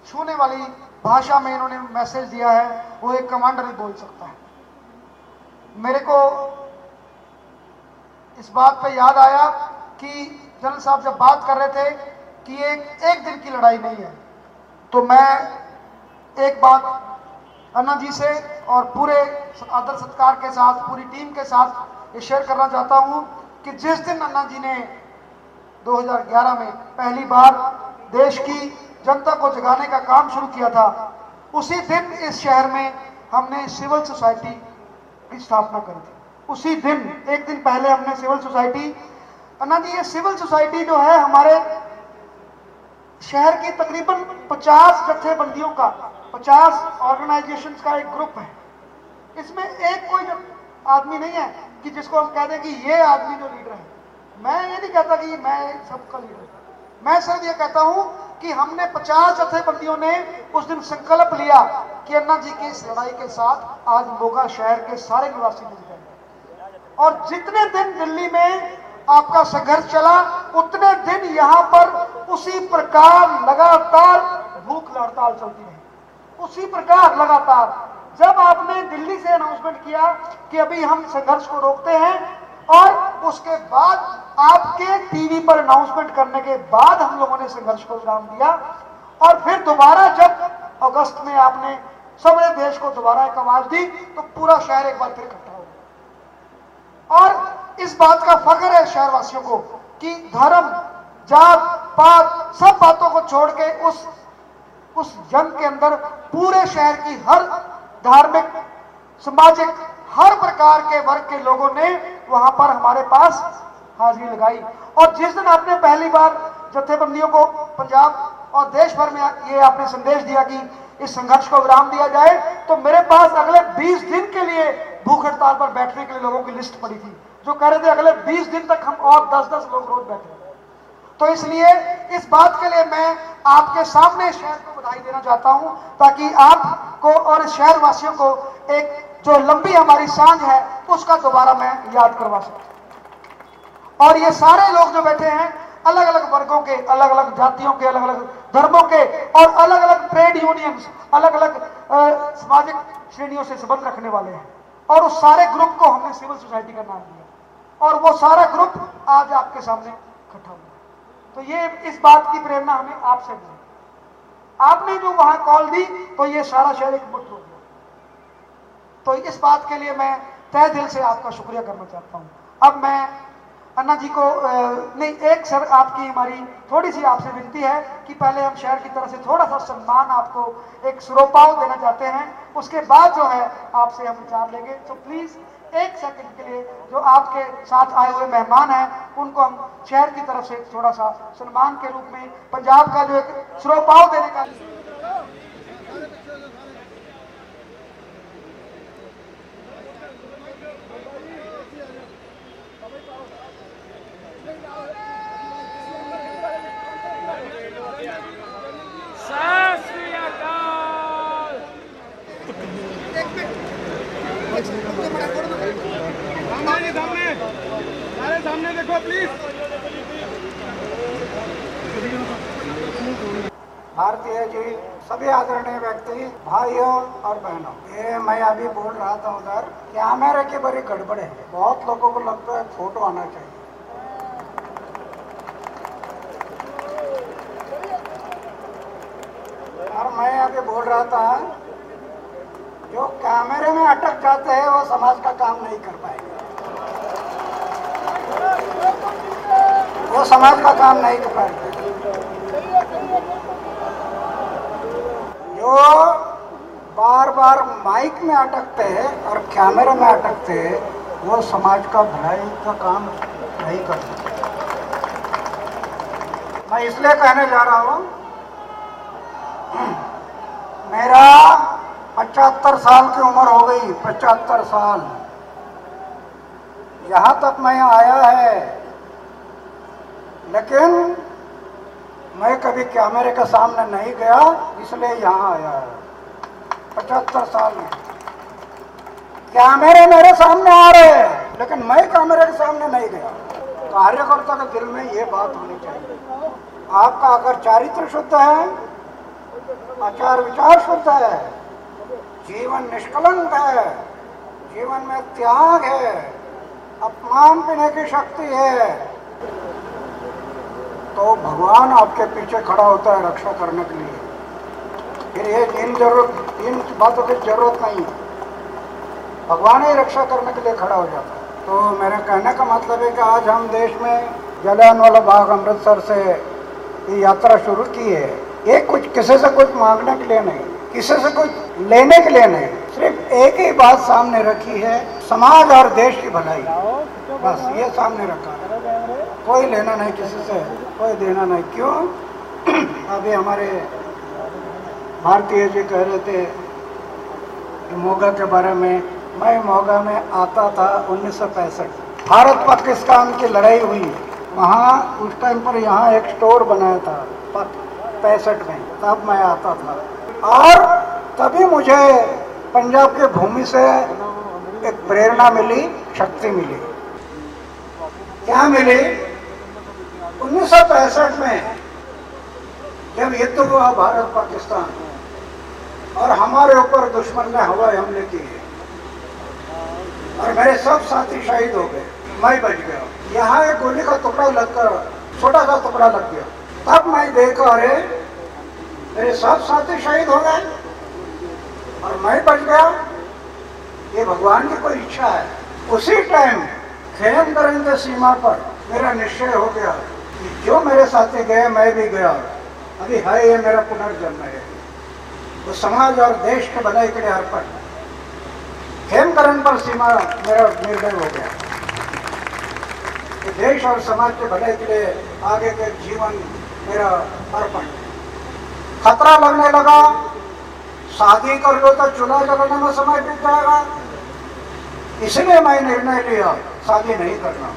छूने वाली भाषा में इन्होंने मैसेज दिया है, वो एक कमांडर ही बोल सकता है। मेरे को इस बात पे याद आया कि जनरल साहब जब बात कर रहे थे कि एक दिन की लड़ाई नहीं है, तो मैं एक बात अन्ना जी से और पूरे आदर सत्कार के साथ पूरी टीम के साथ ये शेयर करना चाहता हूं कि जिस दिन अन्ना जी ने 2011 में पहली बार देश की जनता को जगाने का काम शुरू किया था, उसी दिन इस शहर में हमने सिविल सोसाइटी की स्थापना करी थी। उसी दिन, एक दिन पहले हमने सिविल सोसाइटी, अन्ना जी ये सिविल सोसाइटी जो है हमारे शहर की तकरीबन 50 जत्थेबंदियों का, 50 ऑर्गेनाइजेशंस का एक ग्रुप है। इसमें एक कोई आदमी नहीं है कि जिसको हम कह दें कि ये आदमी जो लीडर है। मैं ये नहीं कहता कि मैं सबका लीडर हूं, मैं सिर्फ ये कहता हूं कि हमने 50 जत्थेबंदियों ने उस दिन संकल्प लिया कि अन्ना जी की इस लड़ाई के साथ आज मोगा शहर के सारे निवासी मिल जाएंगे। और जितने दिन दिल्ली में आपका संघर्ष चला, उतने दिन यहां पर उसी प्रकार लगातार भूख हड़ताल चलती रही। उसी प्रकार लगातार जब आपने दिल्ली से अनाउंसमेंट किया कि अभी हम संघर्ष को रोकते हैं, और उसके बाद आपके टीवी पर अनाउंसमेंट करने के बाद हम लोगों ने संघर्ष को विराम दिया। और फिर दोबारा जब अगस्त में आपने सबरे देश को दोबारा एक आवाज दी, तो पूरा शहर एक बार फिर इकट्ठा हो गया। और इस बात का फख्र है शहरवासियों को कि धर्म, जात पात सब बातों को छोड़ के उस जंग के अंदर पूरे शहर की हर धार्मिक, सामाजिक, हर प्रकार के वर्ग के लोगों ने वहां पर हमारे पास हाजिरी लगाई। और जिस दिन आपने पहली बार जत्थेबंदियों को पंजाब और देश भर में ये आपने संदेश दिया कि इस संघर्ष को विराम दिया जाए, तो मेरे पास अगले 20 दिन के लिए भूख हड़ताल पर बैठने के लिए लोगों की लिस्ट पड़ी थी, जो कह रहे थे अगले 20 दिन तक हम और 10-10 लोग रोज बैठे। तो इसलिए इस बात के लिए मैं आपके सामने शहर को बधाई देना चाहता हूं, ताकि आपको और शहर वासियों को एक जो लंबी हमारी सांझ है उसका दोबारा मैं याद करवा सकूं। और ये सारे लोग जो बैठे हैं अलग अलग वर्गों के, अलग अलग जातियों के, अलग अलग धर्मों के और अलग अलग ट्रेड यूनियंस, अलग अलग सामाजिक श्रेणियों से संबंध रखने वाले हैं। और उस सारे ग्रुप को हमने सिविल सोसाइटी का नाम दिया और वो सारा ग्रुप आज आपके सामने इकट्ठा हुआ। तो ये इस बात की प्रेरणा हमें आपसे मिली। आपने जो वहां कॉल दी तो ये सारा शहर एक मुट्ठ हो गया। तो इस बात के लिए मैं तहे दिल से आपका शुक्रिया करना चाहता हूं। अब मैं अन्ना जी को नहीं, एक सर आपकी हमारी थोड़ी सी आपसे विनती है कि पहले हम शहर की तरफ से थोड़ा सा सम्मान आपको एक सुरोपाव देना चाहते हैं, उसके बाद जो है आपसे हम विचार लेंगे। तो प्लीज एक सेकंड के लिए जो आपके साथ आए हुए मेहमान हैं उनको हम शहर की तरफ से थोड़ा सा सम्मान के रूप में पंजाब का जो एक सुरोपाव देने का। सामने देखो प्लीज। भारतीय जी, सभी आदरणीय व्यक्ति, भाइयों और बहनों, ये मैं अभी बोल रहा था उधर, कैमरे की बड़ी गड़बड़ है। बहुत लोगों को लगता है फोटो आना चाहिए। और मैं अभी बोल रहा था, जो कैमरे में अटक जाते हैं वो समाज का काम नहीं कर पाएंगे, वो समाज का काम नहीं कर पाएंगे। जो बार बार माइक में अटकते हैं और कैमरे में अटकते हैं वो समाज का भलाई का काम नहीं कर सकते। मैं इसलिए कहने जा रहा हूँ, मेरा 75 साल की उम्र हो गई, 75 साल। यहाँ तक मैं आया है, लेकिन मैं कभी कैमरे के सामने नहीं गया, इसलिए यहाँ आया है। 75 साल में कैमरे मेरे सामने आ रहे हैं, लेकिन मैं कैमरे के सामने नहीं गया। कार्यकर्ता के दिल में ये बात होनी चाहिए, आपका अगर चारित्र शुद्ध है, आचार विचार शुद्ध है, जीवन निष्कलंक है, जीवन में त्याग है, अपमान पीने की शक्ति है, तो भगवान आपके पीछे खड़ा होता है रक्षा करने के लिए। फिर ये इन बातों की जरूरत नहीं है, भगवान ही रक्षा करने के लिए खड़ा हो जाता है। तो मेरे कहने का मतलब है कि आज हम देश में जलियांवाला बाग अमृतसर से ये यात्रा शुरू की है, ये कुछ किसी से कुछ मांगने के लिए नहीं, किसी से कुछ लेने के लिए नहीं, सिर्फ एक ही बात सामने रखी है, समाज और देश की भलाई, बस ये सामने रखा है। कोई लेना नहीं किसी से, कोई देना नहीं। क्यों? अभी हमारे भारतीय जी कह रहे थे मोगा के बारे में। मैं मोगा में आता था 1965, भारत पाकिस्तान की लड़ाई हुई, वहाँ उस टाइम पर यहाँ एक स्टोर बनाया था 65 में, तब मैं आता था। और तभी मुझे पंजाब की भूमि से एक प्रेरणा मिली, शक्ति मिली। क्या मिली? 1965 में जब युद्ध हुआ भारत पाकिस्तान और हमारे ऊपर दुश्मन ने हवाई हमले किए और मेरे सब साथी शहीद हो गए, मैं बच गया। यहाँ एक गोली का टुकड़ा लगकर, छोटा सा टुकड़ा लग गया, तब मैं देखा अरे मेरे सब साथी शहीद हो गए और मैं बच गया, ये भगवान की कोई इच्छा है। उसी टाइम खेमकरण के सीमा पर मेरा निश्चय हो गया कि जो मेरे साथी गए मैं भी गया, अभी है ये मेरा पुनर्जन्म है, वो समाज और देश के भलाई के लिए अर्पण। खेमकरण पर सीमा मेरा निर्णय हो गया कि देश और समाज के भलाई के लिए आगे के जीवन मेरा अर्पण। खतरा लगने लगा, शादी कर लो तो चूल्हा जलाने में समय बीत जाएगा, इसलिए मैं निर्णय लिया शादी नहीं करना।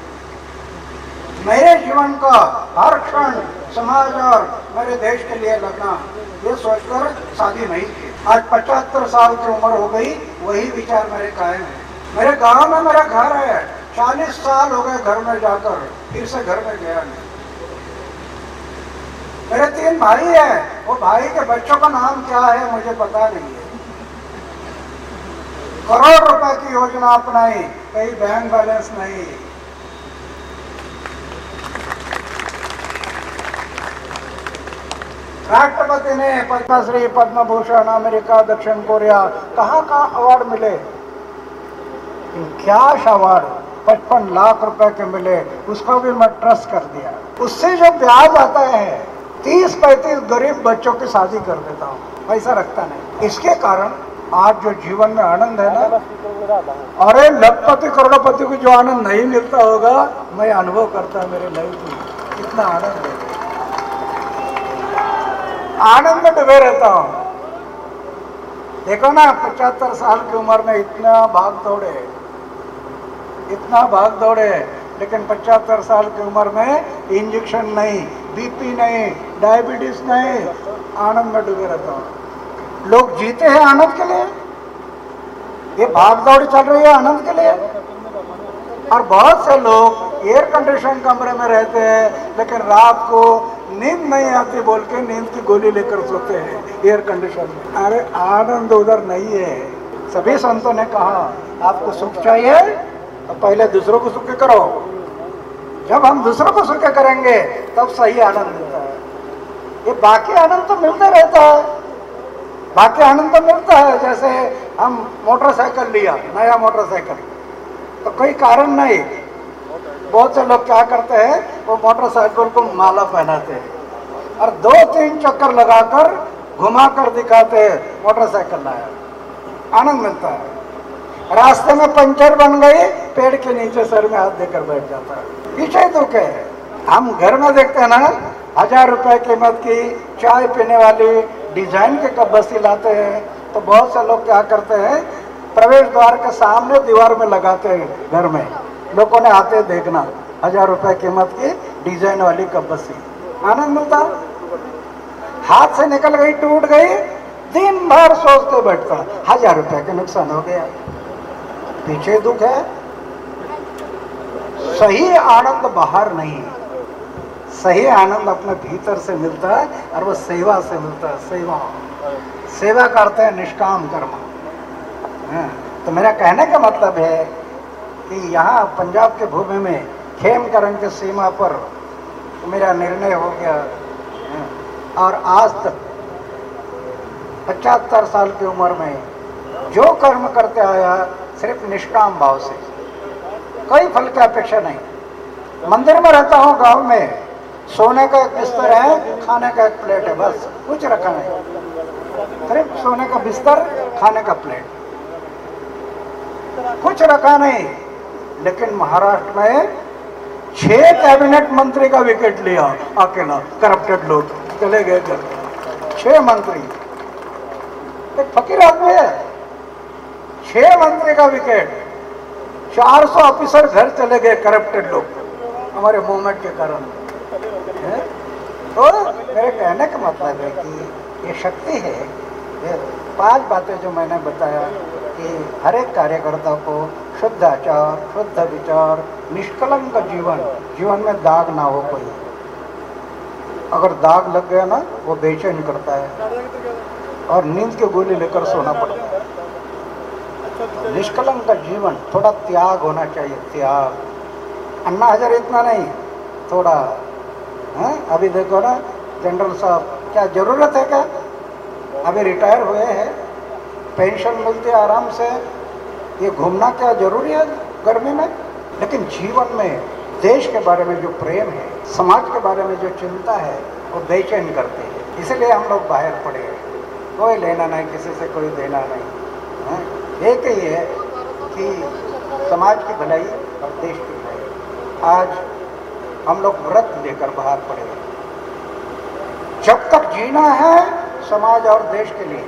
मेरे जीवन का हर क्षण समाज और मेरे देश के लिए लगना, ये सोचकर शादी नहीं की। आज 75 साल की उम्र हो गई, वही विचार मेरे कायम है। मेरे गांव में मेरा घर है, 40 साल हो गए घर में जाकर, फिर से घर में गया नहीं। मेरे 3 भाई हैं, वो भाई के बच्चों का नाम क्या है मुझे पता नहीं है। करोड़ रुपए की योजना अपनाई, कहीं बैंक बैलेंस नहीं। राष्ट्रपति ने पद्मश्री, पद्म भूषण, अमेरिका, दक्षिण कोरिया, कहाँ अवार्ड मिले। कैश अवार्ड 55 लाख रुपए के मिले, उसको भी मैं ट्रस्ट कर दिया। उससे जो ब्याज आता है 30-35 गरीब बच्चों की शादी कर देता हूँ, पैसा रखता नहीं। इसके कारण आज जो जीवन में आनंद है ना, अरे लखपति करोड़पति को जो आनंद नहीं मिलता होगा, मैं अनुभव करता मेरे लाइफ में, कितना आनंद है। आनंद में डूबे रहता हूँ। देखो ना, 75 साल की उम्र में इतना भाग दौड़े, लेकिन 75 साल की उम्र में इंजेक्शन नहीं, बीपी नहीं, डायबिटीज नहीं, आनंद में डूबे रहता हूँ। लोग जीते हैं आनंद के लिए, ये भाग दौड़ चल रही है आनंद के लिए। और बहुत से लोग एयर कंडीशन कमरे में रहते हैं, लेकिन रात को नींद नहीं आती बोल के नींद की गोली लेकर सोते हैं एयर कंडीशन में। अरे आनंद उधर नहीं है। सभी संतों ने कहा आपको सुख चाहिए तो पहले दूसरों को सुखी करो, जब हम दूसरों को सुखी करेंगे तब सही आनंद मिलता है। ये बाकी आनंद तो मिलते रहता है, बाकी आनंद तो मिलता है। जैसे हम मोटरसाइकिल लिया, नया मोटरसाइकिल, तो कोई कारण नहीं, बहुत से लोग क्या करते हैं, वो मोटरसाइकिल को माला पहनाते हैं और 2-3 चक्कर लगाकर घुमा कर दिखाते हैं मोटरसाइकिल लाया, आनंद मिलता है। रास्ते में पंचर बन गई, पेड़ के नीचे सर में हाथ देकर बैठ जाता है, पीछे दुख है। हम घर में देखते हैं ना, 1000 रुपए कीमत की चाय पीने वाली डिजाइन के कप बस्ती लाते हैं, तो बहुत से लोग क्या करते हैं, प्रवेश द्वार के सामने दीवार में लगाते हैं घर में, लोगों ने आते देखना, 1000 रुपए कीमत की डिजाइन वाली कप बस्ती, आनंद मिलता। हाथ से निकल गई, टूट गई, दिन भर सोचते बैठता, 1000 रुपए का नुकसान हो गया, पीछे दुख है। सही आनंद बाहर नहीं, सही आनंद अपने भीतर से मिलता है और वो सेवा से मिलता है। सेवा करते हैं, निष्काम कर्म। तो मेरा कहने का मतलब है कि यहाँ पंजाब के भूमि में खेमकरण की सीमा पर मेरा निर्णय हो गया, और आज तक 75 साल की उम्र में जो कर्म करते आया सिर्फ निष्काम भाव से, कोई फल की अपेक्षा नहीं। मंदिर में रहता हूँ, गांव में सोने का एक बिस्तर है, खाने का एक प्लेट है, बस कुछ रखा नहीं, सिर्फ सोने का बिस्तर, खाने का प्लेट, कुछ रखा नहीं। लेकिन महाराष्ट्र में 6 कैबिनेट मंत्री का विकेट लिया अकेला, करप्टेड लोग चले गए घर, 6 मंत्री, एक फकीर आदमी है, 6 मंत्री का विकेट, 400 ऑफिसर घर चले गए करप्टेड लोग, हमारे मूवमेंट के कारण। तो मेरे कहने का मतलब है कि ये शक्ति है, ये 5 बातें जो मैंने बताया कि हर एक कार्यकर्ता को शुद्ध आचार, शुद्ध विचार, निष्कलंक जीवन में दाग ना हो कोई। अगर दाग लग गया ना, वो बेचैन करता है और नींद की गोली लेकर सोना पड़ता है। निष्कलंक जीवन, थोड़ा त्याग होना चाहिए, त्याग। अन्ना हजारे इतना नहीं, थोड़ा है। अभी देखो ना जनरल साहब, क्या जरूरत है क्या, अभी रिटायर हुए हैं, पेंशन मिलती है आराम से, ये घूमना क्या जरूरी है गर्मी में? लेकिन जीवन में देश के बारे में जो प्रेम है, समाज के बारे में जो चिंता है, वो बेचैन करते हैं। इसलिए हम लोग बाहर पड़े हैं, कोई लेना नहीं किसी से, कोई देना नहीं है। एक ही है कि समाज की भलाई और देश की भलाई। आज हम लोग व्रत लेकर बाहर पड़े हैं, जब तक जीना है समाज और देश के लिए,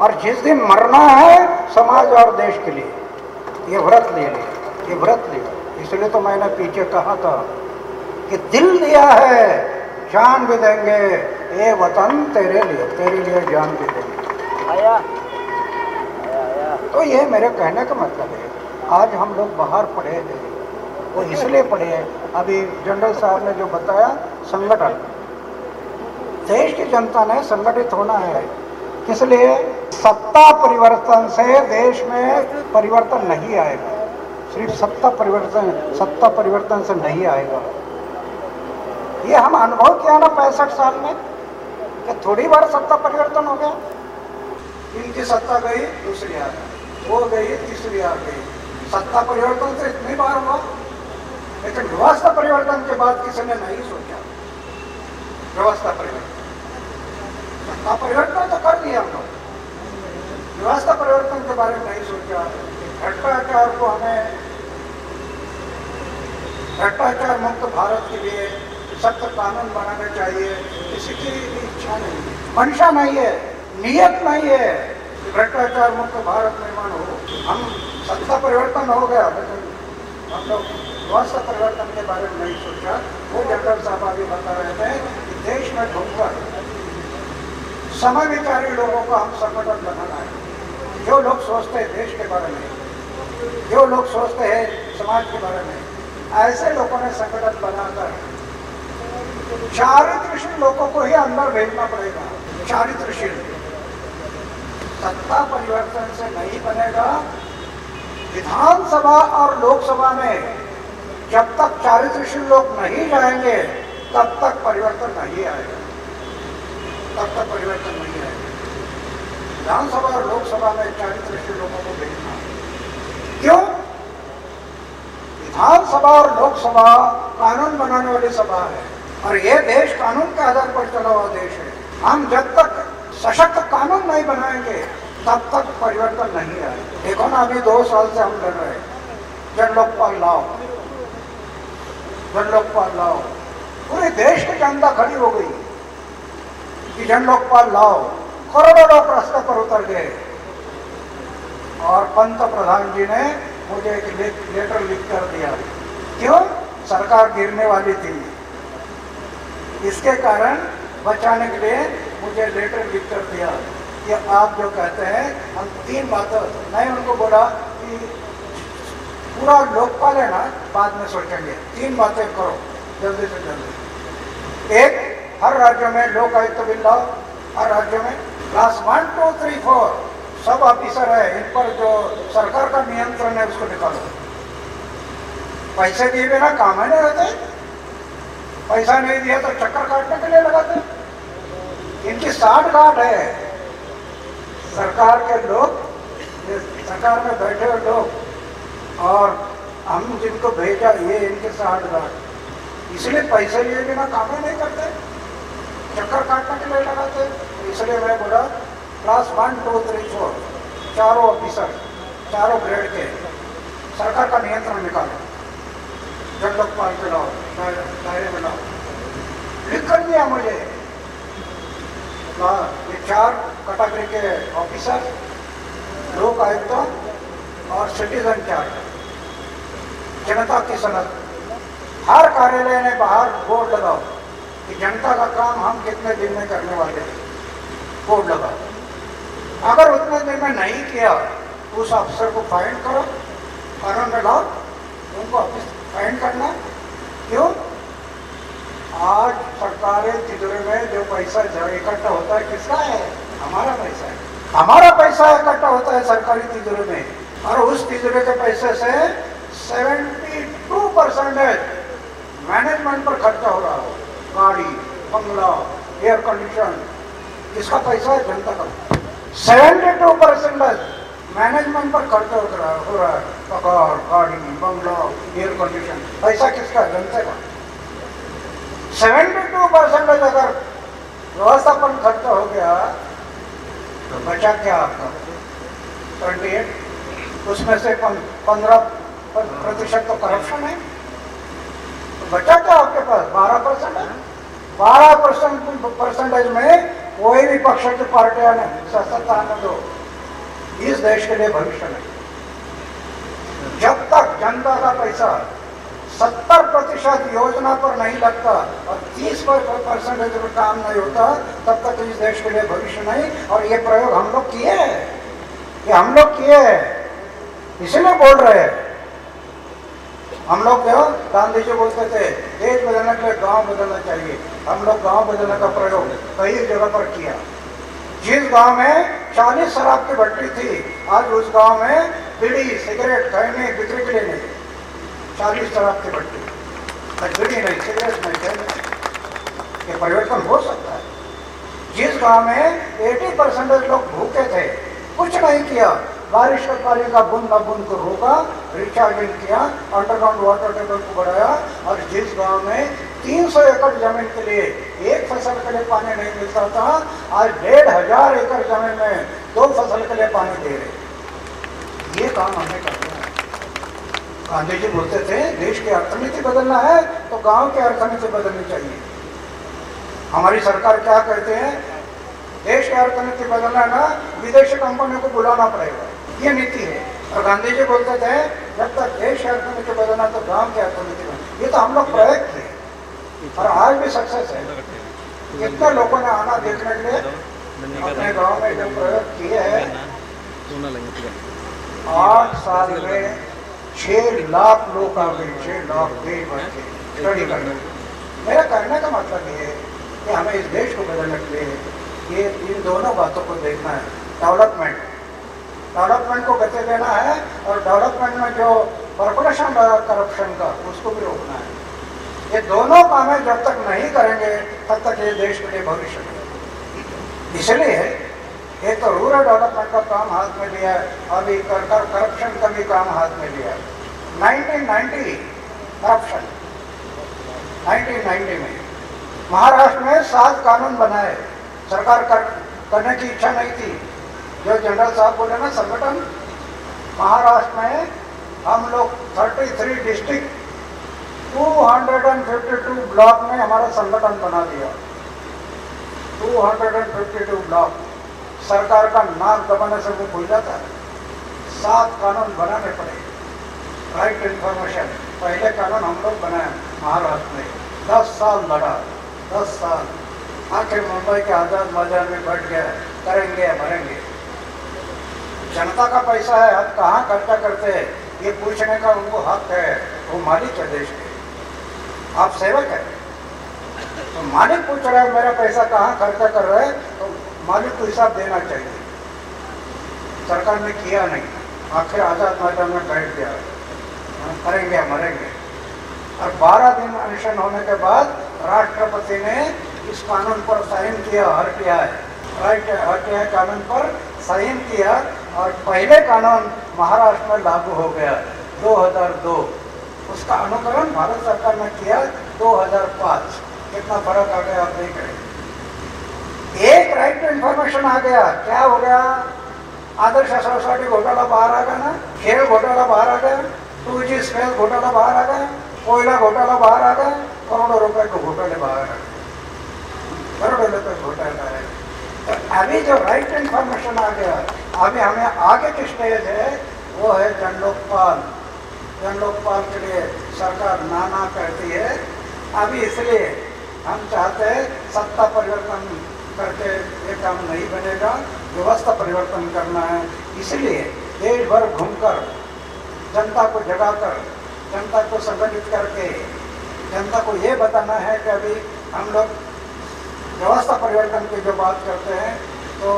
और जिस दिन मरना है समाज और देश के लिए, ये व्रत ले ले, ये व्रत ले। इसलिए तो मैंने पीछे कहा था कि दिल दिया है जान भी देंगे, ये वतन तेरे लिए जान भी देंगे। तो ये मेरे कहने का मतलब है, आज हम लोग बाहर पड़े हैं, वो इसलिए पड़े हैं। अभी जनरल साहब ने जो बताया, संगठन, देश की जनता ने संगठित होना है। किस लिए? सत्ता परिवर्तन से देश में परिवर्तन नहीं आएगा, सिर्फ सत्ता परिवर्तन से नहीं आएगा। ये हम अनुभव किया ना 65 साल में, कि थोड़ी बार सत्ता परिवर्तन हो गया, इनकी सत्ता गई, दूसरी आ गई, वो गई, तीसरी आ गई। सत्ता परिवर्तन से इतनी बार हुआ, लेकिन व्यवस्था परिवर्तन के बाद किसी ने नहीं सोचा। व्यवस्था परिवर्तन, सत्ता परिवर्तन तो कर दिया हम लोग, व्यवस्था परिवर्तन के बारे में नहीं सोचा। भ्रष्टाचार को हमें, भ्रष्टाचार मुक्त भारत के लिए सख्त कानून बनाना चाहिए, किसी की इच्छा नहीं है, मंशा नहीं है, नियत नहीं है कि भ्रष्टाचार मुक्त भारत निर्माण हो। हम सत्ता परिवर्तन हो गया, लेकिन हम लोग व्यवस्था परिवर्तन के बारे में नहीं सोचा। वो जनरल साहब अभी बता रहे थे कि देश में ढूंढकर समय विचारी लोगों को हम संगठन बनाना है, जो लोग सोचते हैं देश के बारे में, जो लोग सोचते हैं समाज के बारे में, ऐसे लोगों ने संगठन बनाकर चारित्रशील लोगों को ही अंदर भेजना पड़ेगा। चारित्रशील, सत्ता परिवर्तन से नहीं बनेगा। विधानसभा और लोकसभा में जब तक चारित्रशील लोग नहीं जाएंगे, तब तक परिवर्तन नहीं आएगा, तब तक परिवर्तन नहीं आएगा। विधानसभा और लोकसभा में चारित्र्य लोगों को भेजना। क्यों? विधानसभा और लोकसभा कानून बनाने वाली सभा है और ये देश कानून के आधार पर चला हुआ देश है। हम जब तक सशक्त कानून नहीं बनाएंगे तब तक परिवर्तन नहीं आएगा। देखो ना, अभी 2 साल से हम लड़ रहे हैं जन लोकपाल लाओ, जन लोकपाल लाओ। पूरे देश की जनता खड़ी हो गई कि जन लोकपाल लाओ। करोड़ों लोग रास्ते पर उतर गए और पंत प्रधान जी ने मुझे एक लेटर लिख कर दिया। क्यों? सरकार गिरने वाली थी, इसके कारण बचाने के लिए मुझे लेटर लिख कर दिया कि आप जो कहते हैं हम 3 बातें। मैं उनको बोला कि पूरा लोकपाल है ना, बाद में सोचेंगे, 3 बातें करो जल्दी से जल्दी। एक, हर राज्य में लोक आयुक्त बिल लाओ। हर राज्य में क्लास 1, 2, 3, 4 सब ऑफिसर है, इन पर जो सरकार का नियंत्रण है उसको निकालो। पैसे दिए बिना काम ही नहीं होते। पैसा नहीं दिया तो चक्कर काटने के लिए लगाते। इनकी 60 गांठ है। सरकार के लोग, सरकार में बैठे हुए लोग और हम जिनको भेजा, ये इनके 60 गांठ। इसलिए पैसे लिए बिना काम ही नहीं करते, चक्कर काटने के लिए लगाते। इसलिए मैं बोला क्लास 1, 2, 3, 4 चारों ऑफिसर, चारों ग्रेड के सरकार का नियंत्रण निकालो, जन लोकपाल पे लाओ, दायरे में लाओ। लिख कर दिया मुझे। ये 4 कैटेगरी के ऑफिसर, लोक आयुक्तों और सिटीजन चार्टर, जनता की सनद। हर कार्यालय ने बाहर बोर्ड लगाओ कि जनता का काम हम कितने दिन में करने वाले हैं, बोर्ड लगाओ। अगर उतने दिन में नहीं किया उस अफसर को फाइन करो, कानून में लाओ, उनको फाइन करना। क्यों? आज सरकारी तिजोरी में जो पैसा इकट्ठा होता है किसका है? हमारा पैसा है। हमारा पैसा इकट्ठा होता है सरकारी तिजोरी में और उस तिजोरी के पैसे से 72% मैनेजमेंट पर खर्चा हो रहा हो। गाड़ी, बंगला, एयर कंडीशन, किसका पैसा है? जनता का। 72% मैनेजमेंट पर खर्चा हो रहा है। पगार, गाड़ी, बंगला, एयर कंडीशन, पैसा किसका? जनता का। 72% अगर व्यवस्थापन खर्चा हो गया तो बचा क्या आपका? 28। उसमें से 15% तो करप्शन है, तो बचा क्या आपके पास? 12% है। 12% में कोई भी पक्ष की पार्टियां ने सत्ता आने दो, इस देश के लिए भविष्य नहीं। जब तक जनता का पैसा 70% योजना पर नहीं लगता और 30% पर काम नहीं होता, तब तक इस देश के लिए भविष्य नहीं। और ये प्रयोग हम लोग किए हैं, ये हम लोग किए हैं, इसलिए बोल रहे हैं। हम लोग क्यों? गांधी जी बोलते थे देश बदलने के लिए गांव बदलना चाहिए। हम लोग गांव बदलने का प्रयोग कई जगह पर किया। जिस गांव में 40 शराब की भट्टी थी, आज उस गांव में बीड़ी, सिगरेट, खैनी बिक्री के लिए नहीं। 40 शराब की भट्टी, बीड़ी नहीं, सिगरेट नहीं, खैनी। ये परिवर्तन हो सकता है। जिस गांव में 80% लोग भूखे थे, कुछ नहीं किया, बारिश का पानी का बूंद न बूंद को रोका, रिचार्जिंग किया, अंडरग्राउंड वाटर टेबल को बढ़ाया। और जिस गांव में 300 एकड़ जमीन के लिए एक फसल के लिए पानी नहीं मिलता था, आज 1500 एकड़ जमीन में 2 फसल के लिए पानी दे रहे। ये काम हमें करना है। गांधी जी बोलते थे देश की अर्थनीति बदलना है तो गांव की अर्थनीति बदलनी चाहिए। हमारी सरकार क्या कहते हैं? देश की अर्थनीति बदलना ना, विदेशी कंपनियों को बुलाना पड़ेगा, ये नीति है। और गांधी जी बोलते थे जब तक देश की अर्थनीति बदलना तो गांव की अर्थनीति बदलना। ये तो हम लोग प्रयोग किए और आज भी सक्सेस है। कितने लोगों ने आना देखने के लिए अपने गांव में जो प्रयोग किए हैं। 8 साल में 6 लाख लोग आ गए, 6 लाख देश बच्चे स्टडी करने। मेरा कहने का मतलब ये है कि हमें इस देश को बदलने के लिए ये इन दोनों बातों को देखना है। डेवलपमेंट को गति देना है और डेवलपमेंट में जो कॉर्पोरेशन करप्शन का उसको भी रोकना है। ये दोनों कामें जब तक नहीं करेंगे तब तक ये देश के लिए भविष्य नहीं। इसलिए एक तो रूरल डेवलपमेंट का काम हाथ में लिया है, अभी करप्शन का भी काम हाथ में लिया है। 1990 करप्शन, 1990 में महाराष्ट्र में 7 कानून बनाए, सरकार करने की इच्छा नहीं थी। जो जनरल साहब बोले ना संगठन, महाराष्ट्र में हम लोग 33 डिस्ट्रिक्ट 252 ब्लॉक में हमारा संगठन बना दिया। 252 ब्लॉक, सरकार का नाक दबाने से वो भूल जाता है। 7 कानून बनाने पड़े। राइट इंफॉर्मेशन पहले कानून हम लोग बनाए महाराष्ट्र में, 10 साल लड़ा, 10 साल। आखिर मुंबई के आजाद बाजार में बैठ गया, करेंगे या मरेंगे। जनता का पैसा है, अब कहाँ खर्चा करते हैं ये पूछने का उनको हक है। वो मालिक है देश के, आप सेवक है। तो मालिक पूछ रहे हैं मेरा पैसा कहाँ खर्चा कर रहे हैं, तो मालिक को हिसाब देना चाहिए। सरकार ने किया नहीं, आखिर आजाद मैदान में बैठ गया, करेंगे मरेंगे। और 12 दिन अनशन होने के बाद राष्ट्रपति ने इस कानून पर साइन किया, RTI राइट RTI कानून पर साइन किया, और पहले कानून महाराष्ट्र में लागू हो गया 2002। उसका अनुकरण भारत सरकार ने किया 2005। कितना फर्क आ गया आप देख रहे। एक राइट टू इंफॉर्मेशन आ गया, क्या हो गया? आदर्श सोसाइटी घोटाला बाहर आ गया ना, खेल घोटाला बाहर आ गया, 2G स्पेल घोटाला बाहर आ गया, कोयला घोटाला बाहर आ गया, करोड़ों रुपए के घोटाले बाहर आ गए, करोड़ों रुपए घोटाला है। तो अभी जो राइट टू इंफॉर्मेशन आ गया, अभी हमें आगे की स्टेज है वो है जन लोकपाल। जन लोकपाल के लिए सरकार नाना करती है। अभी इसलिए हम चाहते हैं सत्ता परिवर्तन करके ये काम नहीं बनेगा, व्यवस्था परिवर्तन करना है। इसलिए देश भर घूमकर जनता को जगाकर, जनता को संगठित करके जनता को ये बताना है कि अभी हम लोग व्यवस्था परिवर्तन की जो बात करते हैं, तो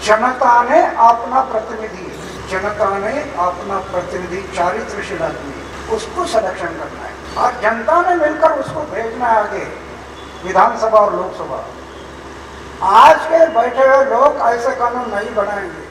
जनता ने अपना प्रतिनिधि, जनता ने अपना प्रतिनिधि चारित्रशील आदमी, उसको सिलेक्शन करना है और जनता ने मिलकर उसको भेजना है आगे विधानसभा और लोकसभा। आज के बैठे हुए लोग ऐसे कानून नहीं बनाएंगे।